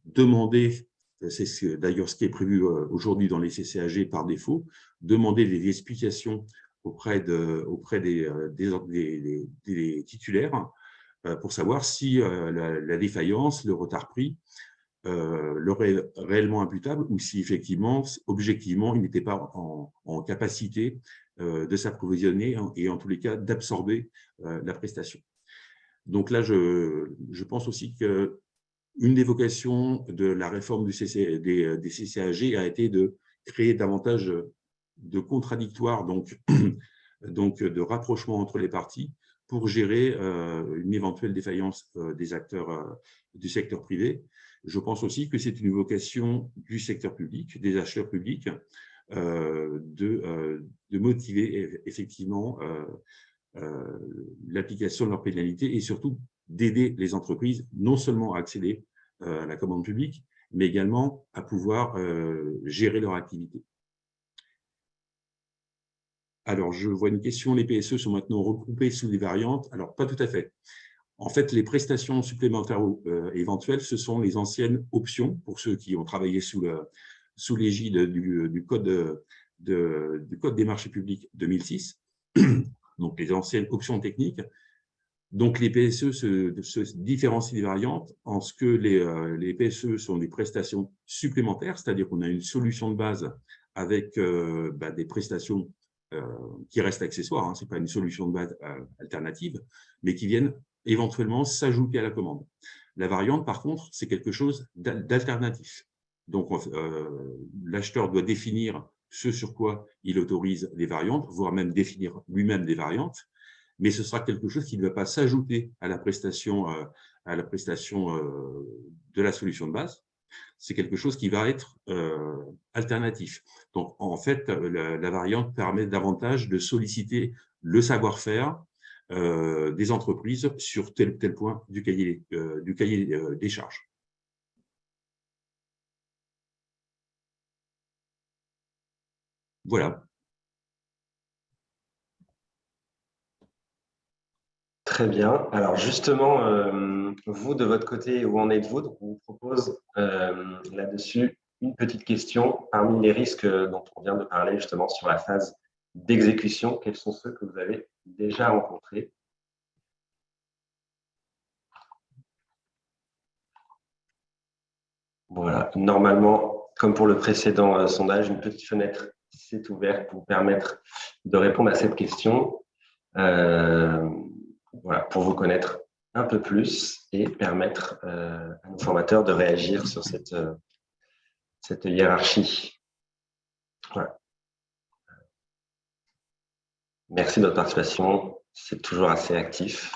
demander, c'est d'ailleurs ce qui est prévu aujourd'hui dans les CCAG par défaut, demander des explications auprès des titulaires pour savoir si la défaillance, le retard pris, leur est réellement imputable, ou si effectivement, objectivement, il n'était pas en capacité de s'approvisionner et en tous les cas d'absorber la prestation. Donc là, je pense aussi qu'une des vocations de la réforme des CCAG a été de créer davantage de contradictoires, donc de rapprochement entre les parties, pour gérer une éventuelle défaillance des acteurs du secteur privé. Je pense aussi que c'est une vocation du secteur public, des acheteurs publics, de motiver effectivement l'application de leurs pénalités et surtout d'aider les entreprises non seulement à accéder à la commande publique, mais également à pouvoir gérer leur activité. Alors, je vois une question, les PSE sont maintenant regroupés sous des variantes. Alors, pas tout à fait. En fait, les prestations supplémentaires éventuelles, ce sont les anciennes options, pour ceux qui ont travaillé sous l'égide du code des marchés publics 2006, donc les anciennes options techniques. Donc, les PSE se différencient des variantes en ce que les PSE sont des prestations supplémentaires, c'est-à-dire qu'on a une solution de base avec des prestations qui restent accessoires, hein, ce n'est pas une solution de base alternative, mais qui viennent éventuellement s'ajouter à la commande. La variante, par contre, c'est quelque chose d'alternatif. Donc, l'acheteur doit définir ce sur quoi il autorise les variantes, voire même définir lui-même des variantes, mais ce sera quelque chose qui ne va pas s'ajouter à la prestation, de la solution de base. C'est quelque chose qui va être alternatif. Donc, en fait, la variante permet davantage de solliciter le savoir-faire des entreprises sur tel ou tel point du cahier des charges. Voilà. Très bien. Alors justement, vous, de votre côté, où en êtes-vous? Donc, on vous propose là-dessus une petite question. Parmi les risques dont on vient de parler justement sur la phase d'exécution, quels sont ceux que vous avez déjà rencontrés? Voilà. Normalement, comme pour le précédent sondage, une petite fenêtre s'est ouverte pour vous permettre de répondre à cette question. Voilà, pour vous connaître un peu plus et permettre à nos formateurs de réagir sur cette hiérarchie. Voilà. Merci de votre participation, c'est toujours assez actif.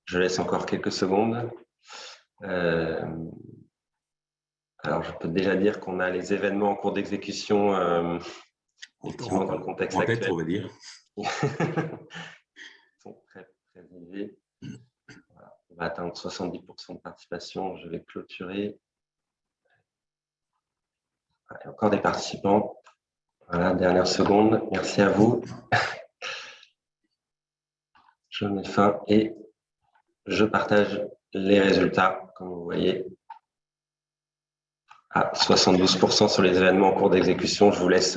Je laisse encore quelques secondes. Alors, je peux déjà dire qu'on a les événements en cours d'exécution effectivement dans le contexte actuel. On va dire. Sont très, très élevés. Voilà. On va atteindre 70% de participation. Je vais clôturer. Voilà, encore des participants. Voilà, dernière seconde. Merci à vous. Je mets fin et je partage les résultats, comme vous voyez. À 72% sur les événements en cours d'exécution. Je vous laisse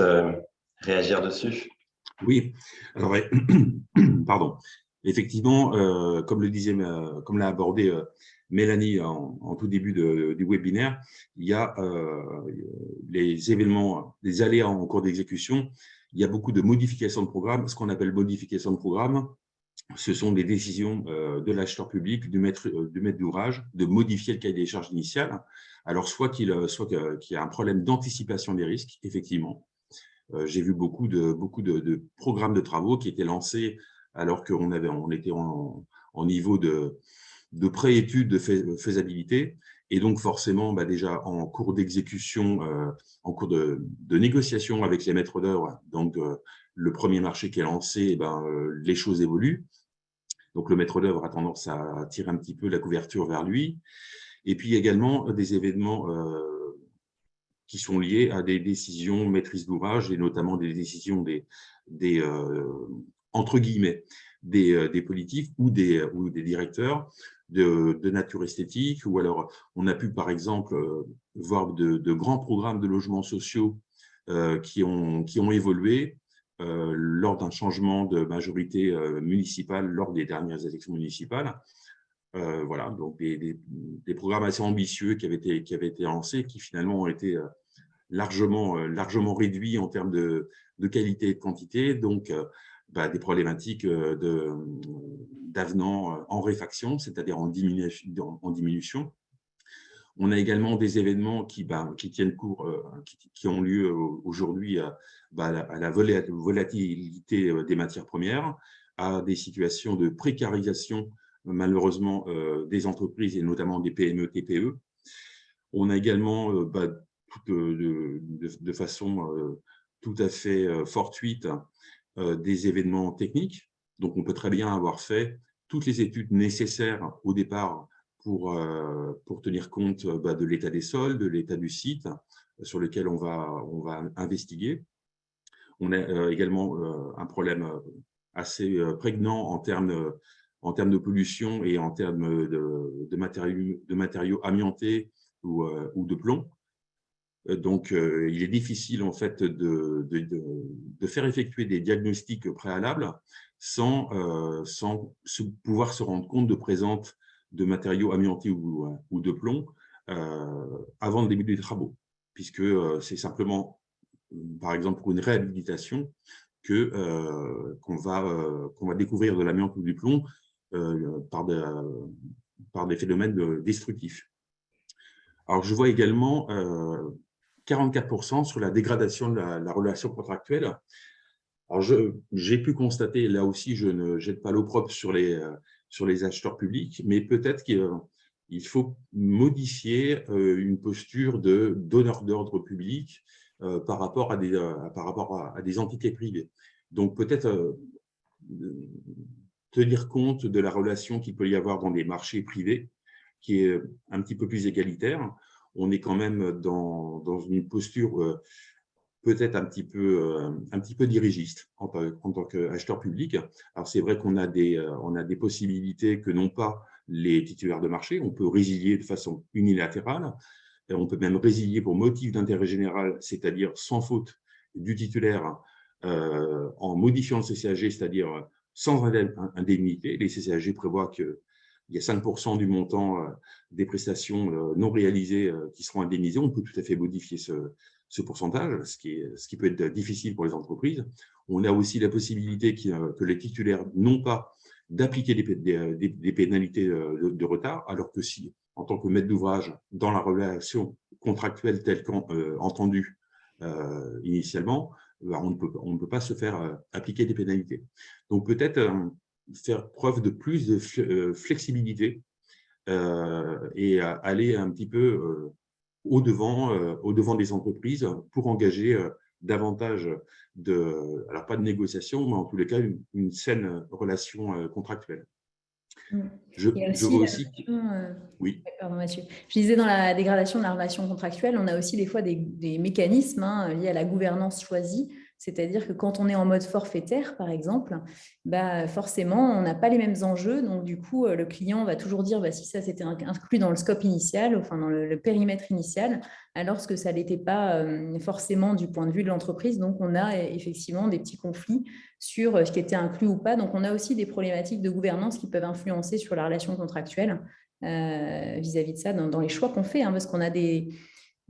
réagir dessus. Oui, alors, pardon. Effectivement, comme l'a abordé Mélanie en tout début du webinaire, il y a les événements, les aléas en cours d'exécution. Il y a beaucoup de modifications de programme. Ce qu'on appelle modification de programme, ce sont des décisions de l'acheteur public, du maître d'ouvrage, de modifier le cahier des charges initial. Alors, soit qu'il y a un problème d'anticipation des risques, effectivement. J'ai vu beaucoup de programmes de travaux qui étaient lancés alors qu'on était en niveau de pré-étude de faisabilité. Et donc, forcément, déjà en cours d'exécution, en cours de négociation avec les maîtres d'œuvre, donc le premier marché qui est lancé, les choses évoluent. Donc, le maître d'œuvre a tendance à tirer un petit peu la couverture vers lui. Et puis également des événements qui sont liés à des décisions maîtrise d'ouvrage et notamment des décisions entre guillemets, des politiques ou des directeurs de nature esthétique. Ou alors, on a pu, par exemple, voir de grands programmes de logements sociaux qui ont évolué lors d'un changement de majorité municipale lors des dernières élections municipales. Voilà, donc des programmes assez ambitieux qui avaient été lancés, qui finalement ont été largement réduits en termes de qualité et de quantité, donc des problématiques d'avenants en réfaction, c'est-à-dire en diminution. On a également des événements qui tiennent cours, qui ont lieu aujourd'hui à la volatilité des matières premières, à des situations de précarisation malheureusement des entreprises et notamment des PME, TPE. On a également de façon tout à fait fortuite des événements techniques. Donc, on peut très bien avoir fait toutes les études nécessaires au départ pour tenir compte de l'état des sols, de l'état du site sur lequel on va investiguer. On a également un problème assez prégnant en termes de pollution et en termes de matériaux amiantés ou de plomb. Donc, il est difficile en fait de faire effectuer des diagnostics préalables sans pouvoir se rendre compte de présence de matériaux amiantés ou de plomb avant le début des travaux, puisque c'est simplement, par exemple, pour une réhabilitation qu'on va découvrir de l'amiante ou du plomb par des phénomènes destructifs. Alors, je vois également 44% sur la dégradation de la relation contractuelle. Alors, j'ai pu constater, là aussi, je ne jette pas l'opprobre sur les acheteurs publics, mais peut-être qu'il faut modifier une posture de donneur d'ordre public par rapport à des entités privées. Donc, peut-être tenir compte de la relation qu'il peut y avoir dans des marchés privés, qui est un petit peu plus égalitaire. On est quand même dans une posture peut-être un petit peu dirigiste en tant qu'acheteur public. Alors, c'est vrai qu'on a des possibilités que n'ont pas les titulaires de marché. On peut résilier de façon unilatérale. On peut même résilier pour motif d'intérêt général, c'est-à-dire sans faute du titulaire, en modifiant le CCAG, c'est-à-dire sans indemnité. Les CCAG prévoient qu'il y a 5% du montant des prestations non réalisées qui seront indemnisées. On peut tout à fait modifier ce pourcentage, ce qui peut être difficile pour les entreprises. On a aussi la possibilité que les titulaires n'ont pas d'appliquer des pénalités de retard, alors que si, en tant que maître d'ouvrage, dans la relation contractuelle telle qu'entendue initialement, on ne peut pas se faire appliquer des pénalités. Donc peut-être faire preuve de plus de flexibilité et aller un petit peu au-devant des entreprises pour engager davantage alors pas de négociation, mais en tous les cas, une saine relation contractuelle. Je vois aussi… Oui. Pardon, Mathieu. Je disais, dans la dégradation de la relation contractuelle, on a aussi des fois des mécanismes liés à la gouvernance choisie. C'est-à-dire que quand on est en mode forfaitaire, par exemple, forcément, on n'a pas les mêmes enjeux. Donc, du coup, le client va toujours dire si ça c'était inclus dans le scope initial, enfin dans le périmètre initial, alors que ça ne l'était pas forcément du point de vue de l'entreprise. Donc, on a effectivement des petits conflits sur ce qui était inclus ou pas. Donc, on a aussi des problématiques de gouvernance qui peuvent influencer sur la relation contractuelle vis-à-vis de ça, dans les choix qu'on fait, parce qu'on a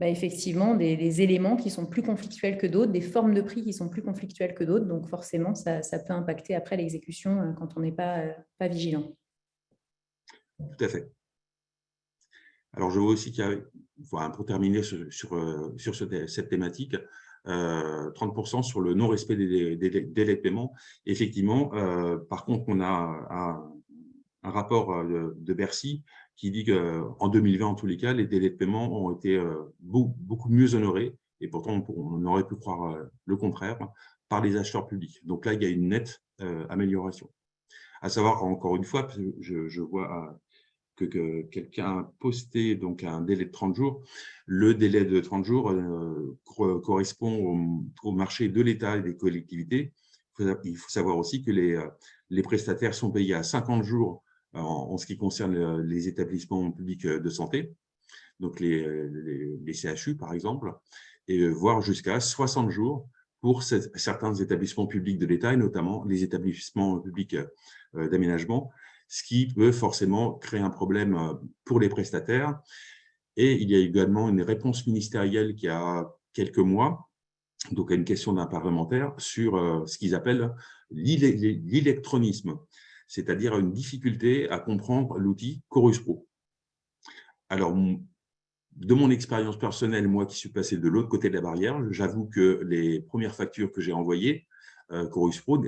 effectivement des éléments qui sont plus conflictuels que d'autres, des formes de prix qui sont plus conflictuelles que d'autres. Donc, forcément, ça peut impacter après l'exécution quand on n'est pas vigilant. Tout à fait. Alors, je vois aussi qu'il y a, pour terminer sur cette thématique, 30% sur le non-respect des délais de paiement. Effectivement, par contre, on a un rapport de Bercy qui dit qu'en 2020, en tous les cas, les délais de paiement ont été beaucoup mieux honorés, et pourtant, on aurait pu croire le contraire, par les acheteurs publics. Donc là, il y a une nette amélioration. À savoir, encore une fois, je vois que quelqu'un a posté donc un délai de 30 jours. Le délai de 30 jours correspond au marché de l'État et des collectivités. Il faut savoir aussi que les prestataires sont payés à 50 jours en ce qui concerne les établissements publics de santé, donc les CHU par exemple, et voire jusqu'à 60 jours pour certains établissements publics de l'État et notamment les établissements publics d'aménagement, ce qui peut forcément créer un problème pour les prestataires. Et il y a également une réponse ministérielle qui a quelques mois, donc à une question d'un parlementaire, sur ce qu'ils appellent l'électronisme, c'est-à-dire une difficulté à comprendre l'outil Chorus Pro. Alors, de mon expérience personnelle, moi qui suis passé de l'autre côté de la barrière, j'avoue que les premières factures que j'ai envoyées, Chorus Pro,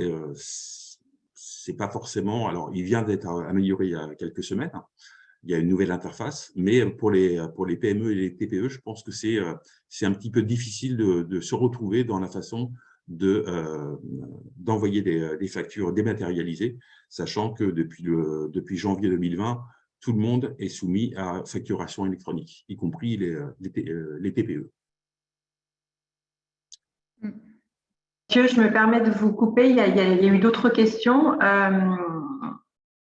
c'est pas forcément… Alors, il vient d'être amélioré il y a quelques semaines. Il y a une nouvelle interface, mais pour les PME et les TPE, je pense que c'est un petit peu difficile de se retrouver dans la façon d'envoyer des factures dématérialisées, sachant que depuis janvier 2020, tout le monde est soumis à facturation électronique, y compris les TPE. Mathieu, je me permets de vous couper, il y a eu d'autres questions.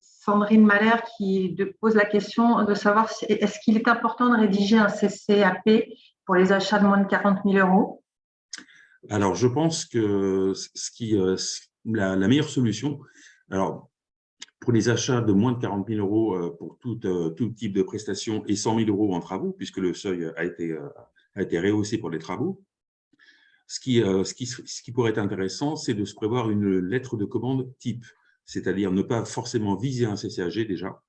Sandrine Mahler qui pose la question de savoir est-ce qu'il est important de rédiger un CCAP pour les achats de moins de 40 000 €? Alors, je pense que la meilleure solution, alors, pour les achats de moins de 40 000 € pour tout type de prestations et 100 000 € en travaux, puisque le seuil a été rehaussé pour les travaux, ce qui pourrait être intéressant, c'est de se prévoir une lettre de commande type, c'est-à-dire ne pas forcément viser un CCAG déjà,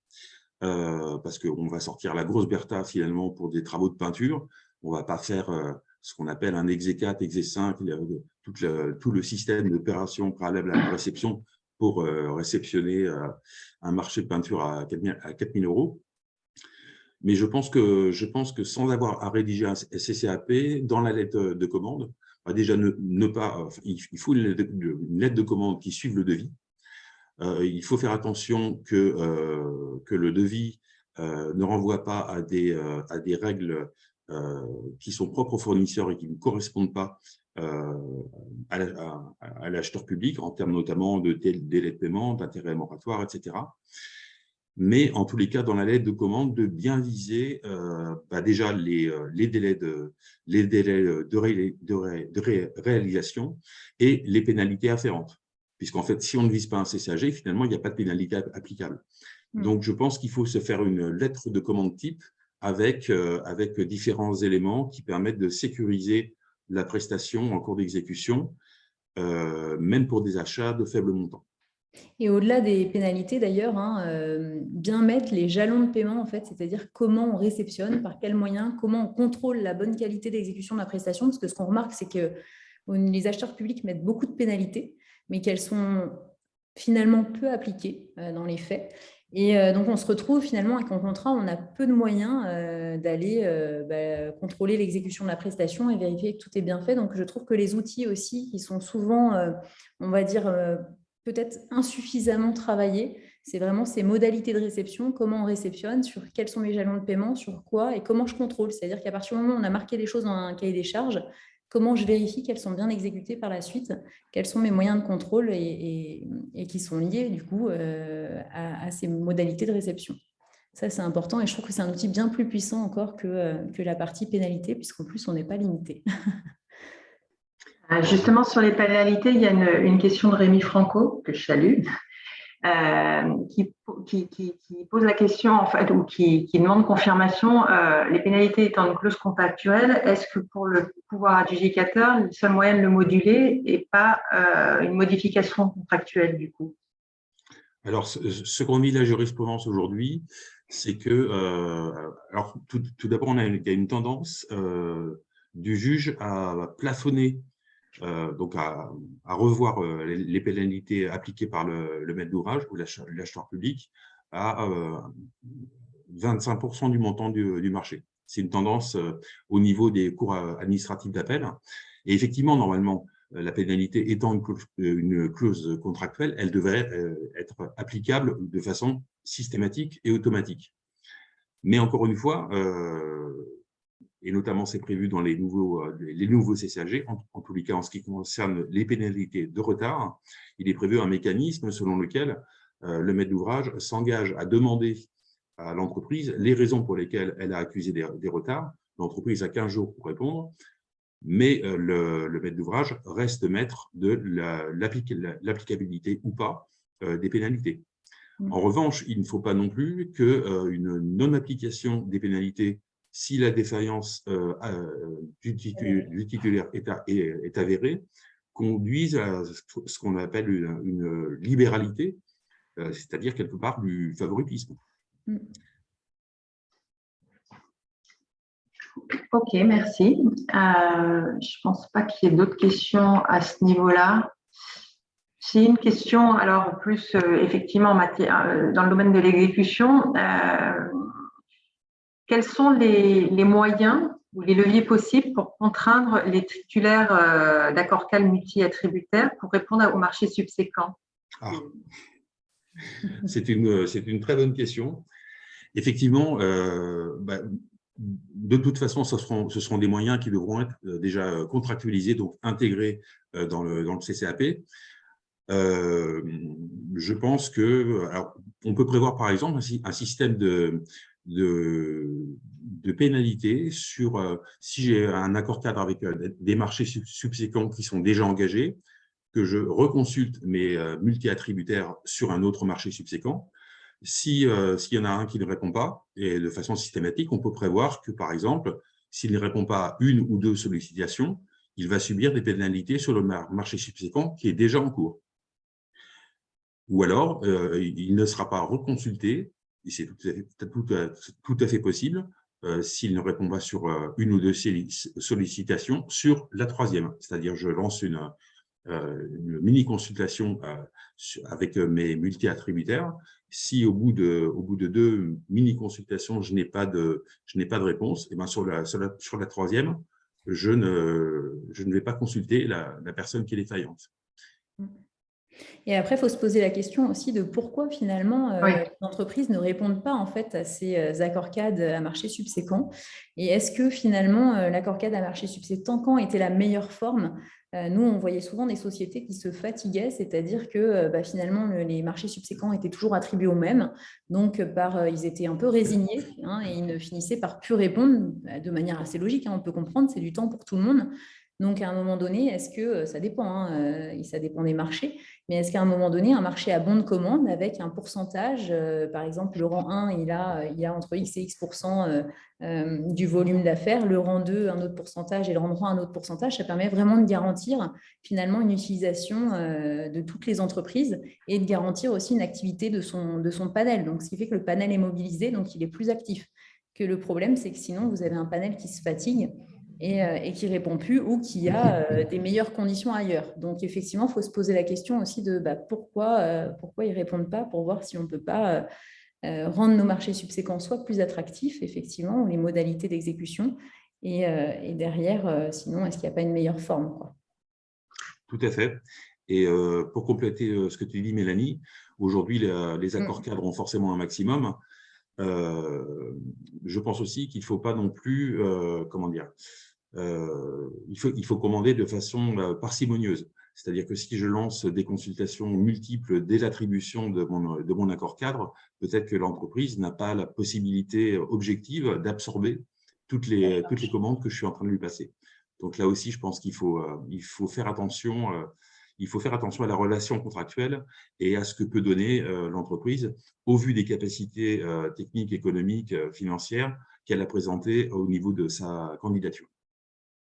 parce qu'on va sortir la grosse Bertha finalement pour des travaux de peinture. On ne va pas faire ce qu'on appelle un Exe 4, Exe 5, tout le système d'opération préalable à la réception pour réceptionner un marché de peinture à 4 000 €. Mais je pense que sans avoir à rédiger un CCAP, dans la lettre de commande, déjà il faut une lettre de commande qui suive le devis. Il faut faire attention que le devis ne renvoie pas à des règles qui sont propres aux fournisseurs et qui ne correspondent pas à l'acheteur public, en termes notamment de délai de paiement, d'intérêt moratoire, etc. Mais en tous les cas, dans la lettre de commande, de bien viser déjà les délais de réalisation et les pénalités afférentes. Puisqu'en fait, si on ne vise pas un CCAG, finalement, il n'y a pas de pénalité applicable. Donc, je pense qu'il faut se faire une lettre de commande type avec différents éléments qui permettent de sécuriser la prestation en cours d'exécution, même pour des achats de faible montant. Et au-delà des pénalités, d'ailleurs, bien mettre les jalons de paiement, en fait, c'est-à-dire comment on réceptionne, par quels moyens, comment on contrôle la bonne qualité d'exécution de la prestation, parce que ce qu'on remarque, c'est que les acheteurs publics mettent beaucoup de pénalités, mais qu'elles sont finalement peu appliquées dans les faits. Et donc, on se retrouve finalement avec un contrat où on a peu de moyens d'aller contrôler l'exécution de la prestation et vérifier que tout est bien fait. Donc, je trouve que les outils aussi, qui sont souvent, on va dire, peut-être insuffisamment travaillés, c'est vraiment ces modalités de réception, comment on réceptionne, sur quels sont mes jalons de paiement, sur quoi et comment je contrôle. C'est-à-dire qu'à partir du moment où on a marqué les choses dans un cahier des charges, comment je vérifie qu'elles sont bien exécutées par la suite, quels sont mes moyens de contrôle et qui sont liés du coup à ces modalités de réception. Ça, c'est important et je trouve que c'est un outil bien plus puissant encore que la partie pénalité, puisqu'en plus, on n'est pas limité. Justement, sur les pénalités, il y a une question de Rémi Franco, que je salue, qui pose la question, en fait, ou qui demande confirmation. Les pénalités étant une clause contractuelle, est-ce que pour le pouvoir adjudicateur, le seul moyen de le moduler et pas une modification contractuelle du coup? Alors, ce qu'on dit la jurisprudence aujourd'hui, c'est que, alors tout d'abord, il y a une tendance du juge à plafonner, donc à revoir les pénalités appliquées par le maître d'ouvrage ou l'acheteur public à 25% du montant du marché. C'est une tendance au niveau des cours administratifs d'appel. Et effectivement, normalement, la pénalité étant une clause contractuelle, elle devrait être applicable de façon systématique et automatique. Mais encore une fois, et notamment c'est prévu dans les nouveaux CCAG, en tous les cas en ce qui concerne les pénalités de retard, il est prévu un mécanisme selon lequel le maître d'ouvrage s'engage à demander à l'entreprise les raisons pour lesquelles elle a accusé des retards. L'entreprise a 15 jours pour répondre, mais le maître d'ouvrage reste maître de l'applicabilité ou pas des pénalités. En revanche, il ne faut pas non plus qu'une non-application des pénalités, si la défaillance du titulaire est avérée, conduise à ce qu'on appelle une libéralité, c'est-à-dire quelque part du favoritisme. Ok, merci. Je ne pense pas qu'il y ait d'autres questions à ce niveau-là. C'est une question, alors plus effectivement dans le domaine de l'exécution. Quels sont les moyens ou les leviers possibles pour contraindre les titulaires d'accords cadres multi-attributaires pour répondre au marché subséquent? C'est une très bonne question. Effectivement, de toute façon, ce seront des moyens qui devront être déjà contractualisés, donc intégrés dans le CCAP. Je pense que, alors, on peut prévoir par exemple un système de pénalité sur si j'ai un accord cadre avec des marchés subséquents qui sont déjà engagés, que je reconsulte mes multi-attributaires sur un autre marché subséquent. S'il y en a un qui ne répond pas, et de façon systématique, on peut prévoir que, par exemple, s'il ne répond pas à une ou deux sollicitations, il va subir des pénalités sur le marché subséquent qui est déjà en cours. Ou alors, il ne sera pas reconsulté, et c'est tout à fait possible, s'il ne répond pas sur une ou deux sollicitations sur la troisième. C'est-à-dire, je lance une mini-consultation avec mes multi-attributaires. Si au bout de deux mini-consultations, je n'ai pas de réponse, et bien sur la troisième, je ne vais pas consulter la personne qui est défaillante. Et après, il faut se poser la question aussi de pourquoi finalement les entreprises ne répondent pas en fait à ces accords cadres à marché subséquent. Et est-ce que finalement l'accord cadre à marché subséquent était la meilleure forme? Nous, on voyait souvent des sociétés qui se fatiguaient, c'est-à-dire que finalement les marchés subséquents étaient toujours attribués aux mêmes, donc ils étaient un peu résignés et ils ne finissaient par plus répondre de manière assez logique. On peut comprendre, c'est du temps pour tout le monde. Donc, à un moment donné, est-ce que ça dépend, ça dépend des marchés, mais est-ce qu'à un moment donné, un marché a bon de commande avec un pourcentage, par exemple, le rang 1, il a entre X et X% du volume d'affaires, le rang 2, un autre pourcentage, et le rang 3, un autre pourcentage, ça permet vraiment de garantir finalement une utilisation de toutes les entreprises et de garantir aussi une activité de son panel. Donc, ce qui fait que le panel est mobilisé, donc il est plus actif. Que le problème, c'est que sinon, vous avez un panel qui se fatigue et qui ne répond plus ou qui a des meilleures conditions ailleurs. Donc, effectivement, il faut se poser la question aussi de pourquoi ils ne répondent pas pour voir si on ne peut pas rendre nos marchés subséquents soit plus attractifs, effectivement, ou les modalités d'exécution. Et derrière, sinon, est-ce qu'il n'y a pas une meilleure forme, quoi? Tout à fait. Et pour compléter ce que tu dis, Mélanie, aujourd'hui, les accords cadres ont forcément un maximum. Je pense aussi qu'il ne faut pas non plus, il faut commander de façon parcimonieuse. C'est-à-dire que si je lance des consultations multiples dès l'attribution de mon accord cadre, peut-être que l'entreprise n'a pas la possibilité objective d'absorber toutes les commandes que je suis en train de lui passer. Donc là aussi, je pense qu'il faut faire attention. Il faut faire attention à la relation contractuelle et à ce que peut donner l'entreprise au vu des capacités techniques, économiques, financières qu'elle a présentées au niveau de sa candidature.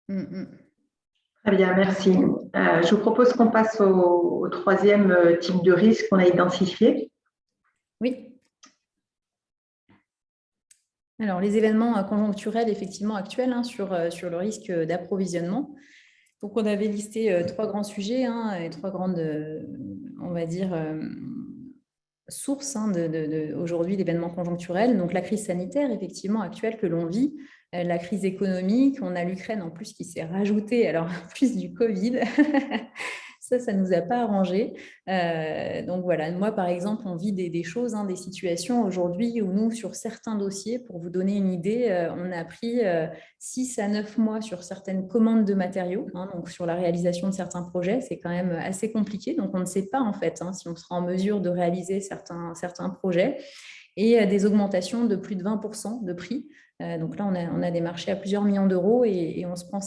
Très bien, merci. Je vous propose qu'on passe au troisième type de risque qu'on a identifié. Oui. Alors, les événements conjoncturels, effectivement, actuels sur le risque d'approvisionnement. Donc, on avait listé trois grands sujets et trois grandes, on va dire, sources aujourd'hui d'événements conjoncturels. Donc, la crise sanitaire, effectivement, actuelle que l'on vit, la crise économique, on a l'Ukraine en plus qui s'est rajoutée, alors plus du Covid. Ça ne nous a pas arrangé. Donc voilà, moi par exemple, on vit des choses, des situations aujourd'hui où nous, sur certains dossiers, pour vous donner une idée, on a pris 6 à 9 mois sur certaines commandes de matériaux, donc sur la réalisation de certains projets, c'est quand même assez compliqué. Donc on ne sait pas en fait si on sera en mesure de réaliser certains projets et des augmentations de plus de 20% de prix. Donc là, on a des marchés à plusieurs millions d'euros et on se prend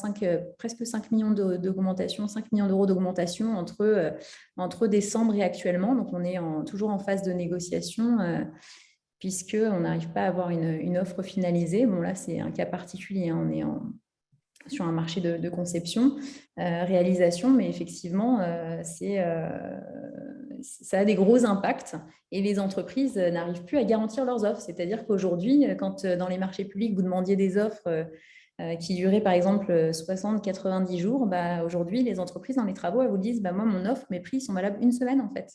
presque 5 millions d'augmentation, 5 millions d'euros d'augmentation entre décembre et actuellement. Donc, on est toujours en phase de négociation puisqu'on n'arrive pas à avoir une offre finalisée. Bon, là, c'est un cas particulier. On est sur un marché de conception, réalisation, mais effectivement, ça a des gros impacts et les entreprises n'arrivent plus à garantir leurs offres. C'est-à-dire qu'aujourd'hui, quand dans les marchés publics, vous demandiez des offres qui duraient par exemple 60-90 jours, aujourd'hui, les entreprises dans les travaux, elles vous disent moi, mon offre, mes prix sont valables une semaine en fait.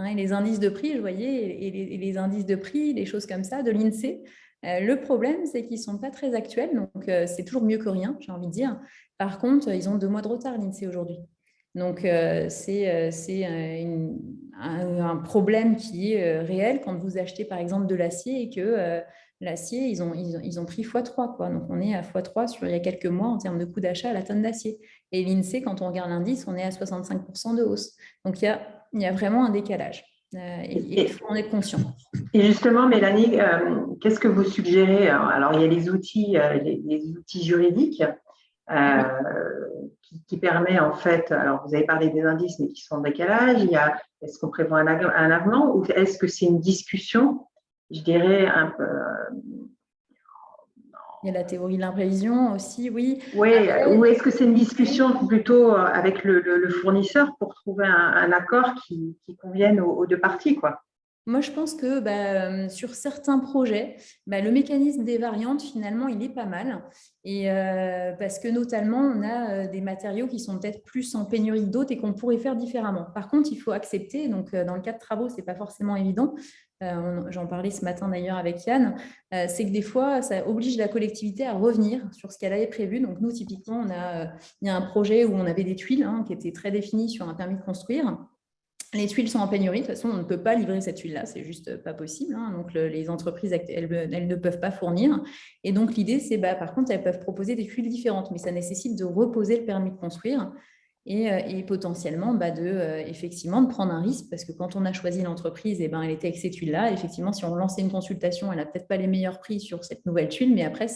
Et les indices de prix, je voyais, et les indices de prix, les choses comme ça, de l'INSEE, Le problème, c'est qu'ils ne sont pas très actuels, donc c'est toujours mieux que rien, j'ai envie de dire. Par contre, ils ont 2 mois de retard, l'INSEE, aujourd'hui. Donc, c'est un problème qui est réel quand vous achetez, par exemple, de l'acier et que l'acier, ils ont pris x3, quoi. Donc, on est à x3 il y a quelques mois en termes de coût d'achat à la tonne d'acier. Et l'INSEE, quand on regarde l'indice, on est à 65% de hausse. Donc, il y a vraiment un décalage. Et il faut en être conscient. Et justement, Mélanie, qu'est-ce que vous suggérez? Alors, il y a les outils juridiques qui permet en fait, alors vous avez parlé des indices, mais qui sont en décalage. Est-ce qu'on prévoit un avenant ou est-ce que c'est une discussion, je dirais, un peu… Il y a la théorie de l'imprévision aussi, oui. Oui, ou est-ce que c'est une discussion plutôt avec le fournisseur pour trouver un accord qui convienne aux deux parties, quoi? Moi, je pense que sur certains projets, le mécanisme des variantes, finalement, il est pas mal. Et parce que notamment, on a des matériaux qui sont peut-être plus en pénurie que d'autres et qu'on pourrait faire différemment. Par contre, il faut accepter, donc dans le cas de travaux, ce n'est pas forcément évident. J'en parlais ce matin d'ailleurs avec Yann, c'est que des fois, ça oblige la collectivité à revenir sur ce qu'elle avait prévu. Donc nous, typiquement, il y a un projet où on avait des tuiles qui étaient très définies sur un permis de construire. Les tuiles sont en pénurie. De toute façon, on ne peut pas livrer cette tuile-là. C'est juste pas possible. Donc, les entreprises, elles ne peuvent pas fournir. Et donc, l'idée, c'est, par contre, elles peuvent proposer des tuiles différentes. Mais ça nécessite de reposer le permis de construire et potentiellement, effectivement, de prendre un risque. Parce que quand on a choisi l'entreprise, elle était avec ces tuiles-là. Effectivement, si on lançait une consultation, elle n'a peut-être pas les meilleurs prix sur cette nouvelle tuile. Mais après,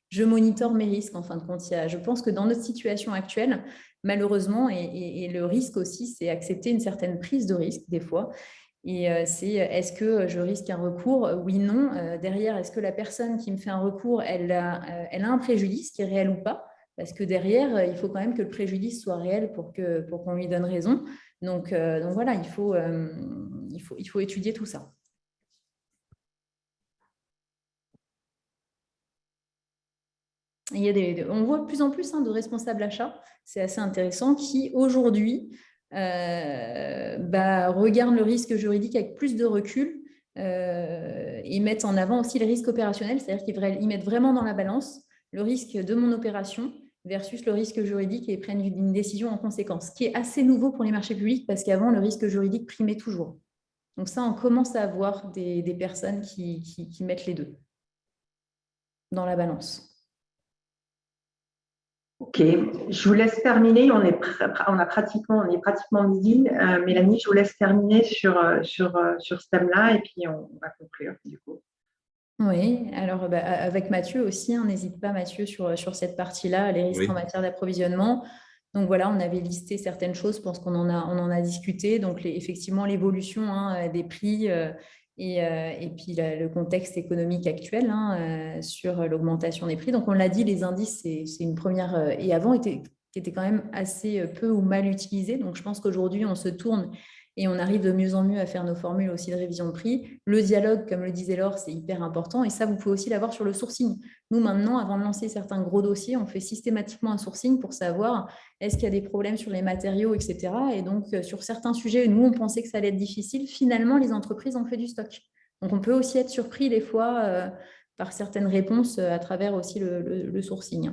je monitore mes risques. En fin de compte, je pense que dans notre situation actuelle, malheureusement, et le risque aussi, c'est accepter une certaine prise de risque des fois. Et c'est est-ce que je risque un recours? Oui, non. Derrière, est-ce que la personne qui me fait un recours, elle a un préjudice qui est réel ou pas? Parce que derrière, il faut quand même que le préjudice soit réel pour qu'on lui donne raison. Donc voilà, il faut étudier tout ça. On voit de plus en plus de responsables achats, c'est assez intéressant, qui aujourd'hui regardent le risque juridique avec plus de recul et mettent en avant aussi les risques opérationnels, c'est-à-dire qu'ils mettent vraiment dans la balance le risque de mon opération versus le risque juridique et prennent une décision en conséquence, ce qui est assez nouveau pour les marchés publics parce qu'avant, le risque juridique primait toujours. Donc ça, on commence à avoir des personnes qui mettent les deux dans la balance. Ok, je vous laisse terminer. On est pratiquement midi. Mélanie, je vous laisse terminer sur ce thème-là et puis on va conclure du coup. Oui, alors avec Mathieu aussi, n'hésite pas Mathieu sur cette partie-là, les risques en matière d'approvisionnement. Donc voilà, on avait listé certaines choses, je pense qu'on en a discuté. Donc effectivement, l'évolution des prix et puis le contexte économique actuel sur l'augmentation des prix. Donc on l'a dit, les indices, c'est une première, et avant, qui était quand même assez peu ou mal utilisé. Donc je pense qu'aujourd'hui, on se tourne et on arrive de mieux en mieux à faire nos formules aussi de révision de prix. Le dialogue, comme le disait Laure, c'est hyper important. Et ça, vous pouvez aussi l'avoir sur le sourcing. Nous, maintenant, avant de lancer certains gros dossiers, on fait systématiquement un sourcing pour savoir est-ce qu'il y a des problèmes sur les matériaux, etc. Et donc, sur certains sujets, nous, on pensait que ça allait être difficile. Finalement, les entreprises ont fait du stock. Donc, on peut aussi être surpris des fois par certaines réponses à travers aussi le sourcing.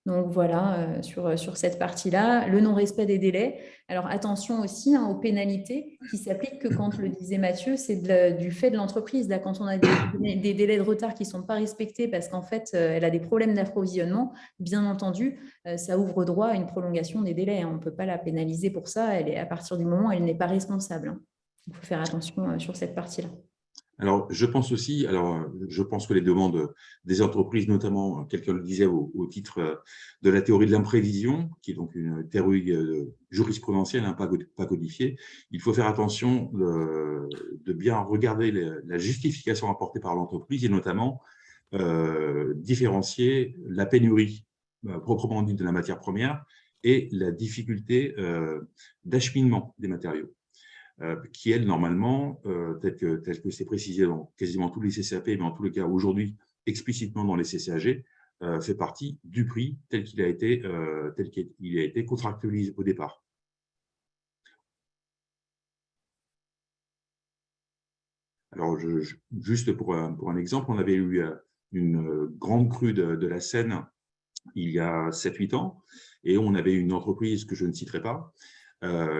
Donc voilà, sur cette partie-là, le non-respect des délais. Alors attention aussi aux pénalités qui s'appliquent que quand le disait Mathieu, c'est du fait de l'entreprise. Là, quand on a des délais de retard qui ne sont pas respectés parce qu'en fait, elle a des problèmes d'approvisionnement, bien entendu, ça ouvre droit à une prolongation des délais. On ne peut pas la pénaliser pour ça. À partir du moment où elle n'est pas responsable. Il faut faire attention sur cette partie-là. Alors, je pense que les demandes des entreprises, notamment, quelqu'un le disait au titre de la théorie de l'imprévision, qui est donc une théorie jurisprudentielle, pas codifiée, il faut faire attention de bien regarder la justification apportée par l'entreprise et notamment différencier la pénurie proprement dite de la matière première et la difficulté d'acheminement des matériaux. Qui, elle, normalement, tel que c'est précisé dans quasiment tous les CCAP, mais en tous les cas aujourd'hui explicitement dans les CCAG, fait partie du prix tel qu'il a été contractualisé au départ. Alors, juste pour un exemple, on avait eu une grande crue de la Seine il y a 7-8 ans, et on avait une entreprise que je ne citerai pas,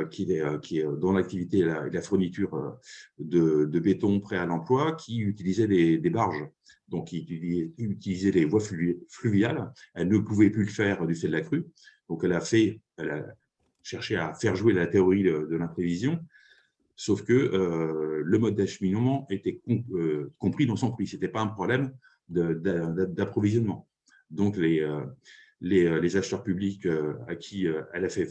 qui est dans l'activité et la fourniture de béton prêt à l'emploi, qui utilisait des barges. Donc, qui utilisait les voies fluviales. Elle ne pouvait plus le faire du fait de la crue. Donc, elle a cherché à faire jouer la théorie de l'imprévision, sauf que le mode d'acheminement était compris dans son prix. Ce n'était pas un problème d'approvisionnement. Donc, les acheteurs publics à qui elle a fait,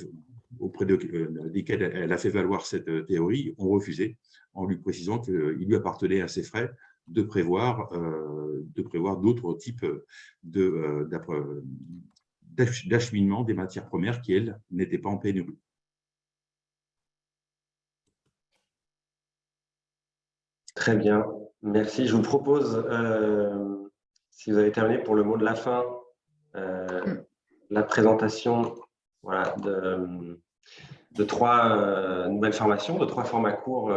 auprès desquels elle a fait valoir cette théorie, ont refusé en lui précisant qu'il lui appartenait à ses frais de prévoir d'autres types d'acheminement des matières premières qui, elles, n'étaient pas en pénurie. Très bien, merci. Je vous propose, si vous avez terminé pour le mot de la fin, la présentation voilà, de 3 nouvelles formations, de 3 formats courts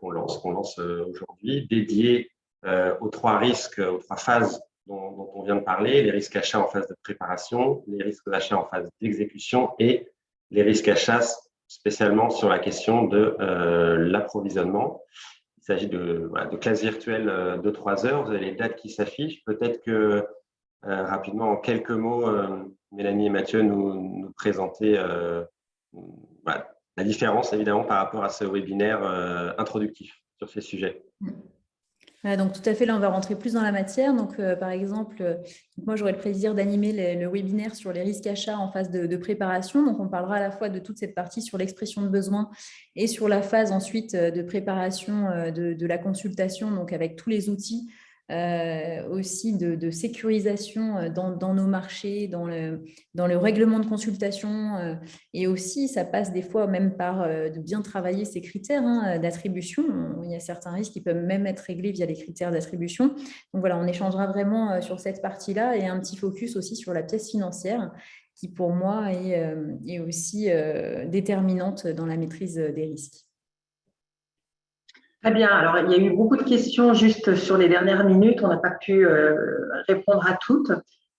qu'on lance aujourd'hui, dédiés aux 3 risques, aux 3 phases dont on vient de parler, les risques achats en phase de préparation, les risques d'achat en phase d'exécution et les risques achats spécialement sur la question de l'approvisionnement. Il s'agit de classes virtuelles de 3 heures. Vous avez les dates qui s'affichent. Peut-être que rapidement, en quelques mots, Mélanie et Mathieu nous présenter la différence, évidemment, par rapport à ce webinaire introductif sur ces sujets. Donc, tout à fait, là, on va rentrer plus dans la matière. Donc, par exemple, moi, j'aurai le plaisir d'animer le webinaire sur les risques achats en phase de préparation. Donc, on parlera à la fois de toute cette partie sur l'expression de besoin et sur la phase ensuite de préparation de la consultation, donc avec tous les outils aussi de sécurisation dans nos marchés, dans le règlement de consultation. Et aussi, ça passe des fois même par de bien travailler ces critères d'attribution. Il y a certains risques qui peuvent même être réglés via les critères d'attribution. Donc voilà, on échangera vraiment sur cette partie-là et un petit focus aussi sur la pièce financière qui, pour moi, est aussi déterminante dans la maîtrise des risques. Très bien. Alors, il y a eu beaucoup de questions juste sur les dernières minutes. On n'a pas pu répondre à toutes.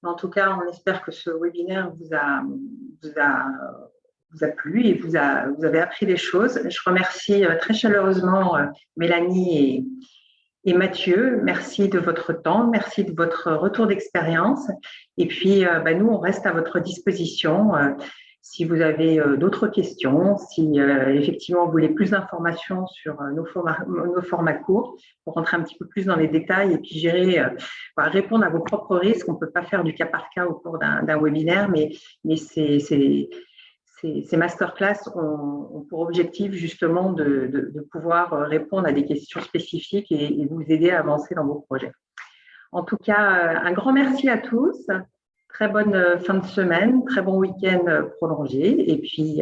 Mais en tout cas, on espère que ce webinaire vous a plu et vous avez appris des choses. Je remercie très chaleureusement Mélanie et Mathieu. Merci de votre temps. Merci de votre retour d'expérience. Et puis, nous, on reste à votre disposition. Si vous avez d'autres questions, si effectivement vous voulez plus d'informations sur nos formats courts, pour rentrer un petit peu plus dans les détails et puis répondre à vos propres risques. On ne peut pas faire du cas par cas au cours d'un webinaire, mais ces masterclass ont pour objectif justement de pouvoir répondre à des questions spécifiques et vous aider à avancer dans vos projets. En tout cas, un grand merci à tous. Très bonne fin de semaine, très bon week-end prolongé. Et puis,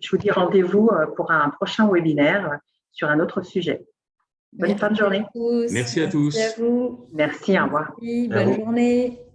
je vous dis rendez-vous pour un prochain webinaire sur un autre sujet. Bonne fin de journée. Merci à tous. Merci à vous. Merci, au revoir. Merci, bonne journée.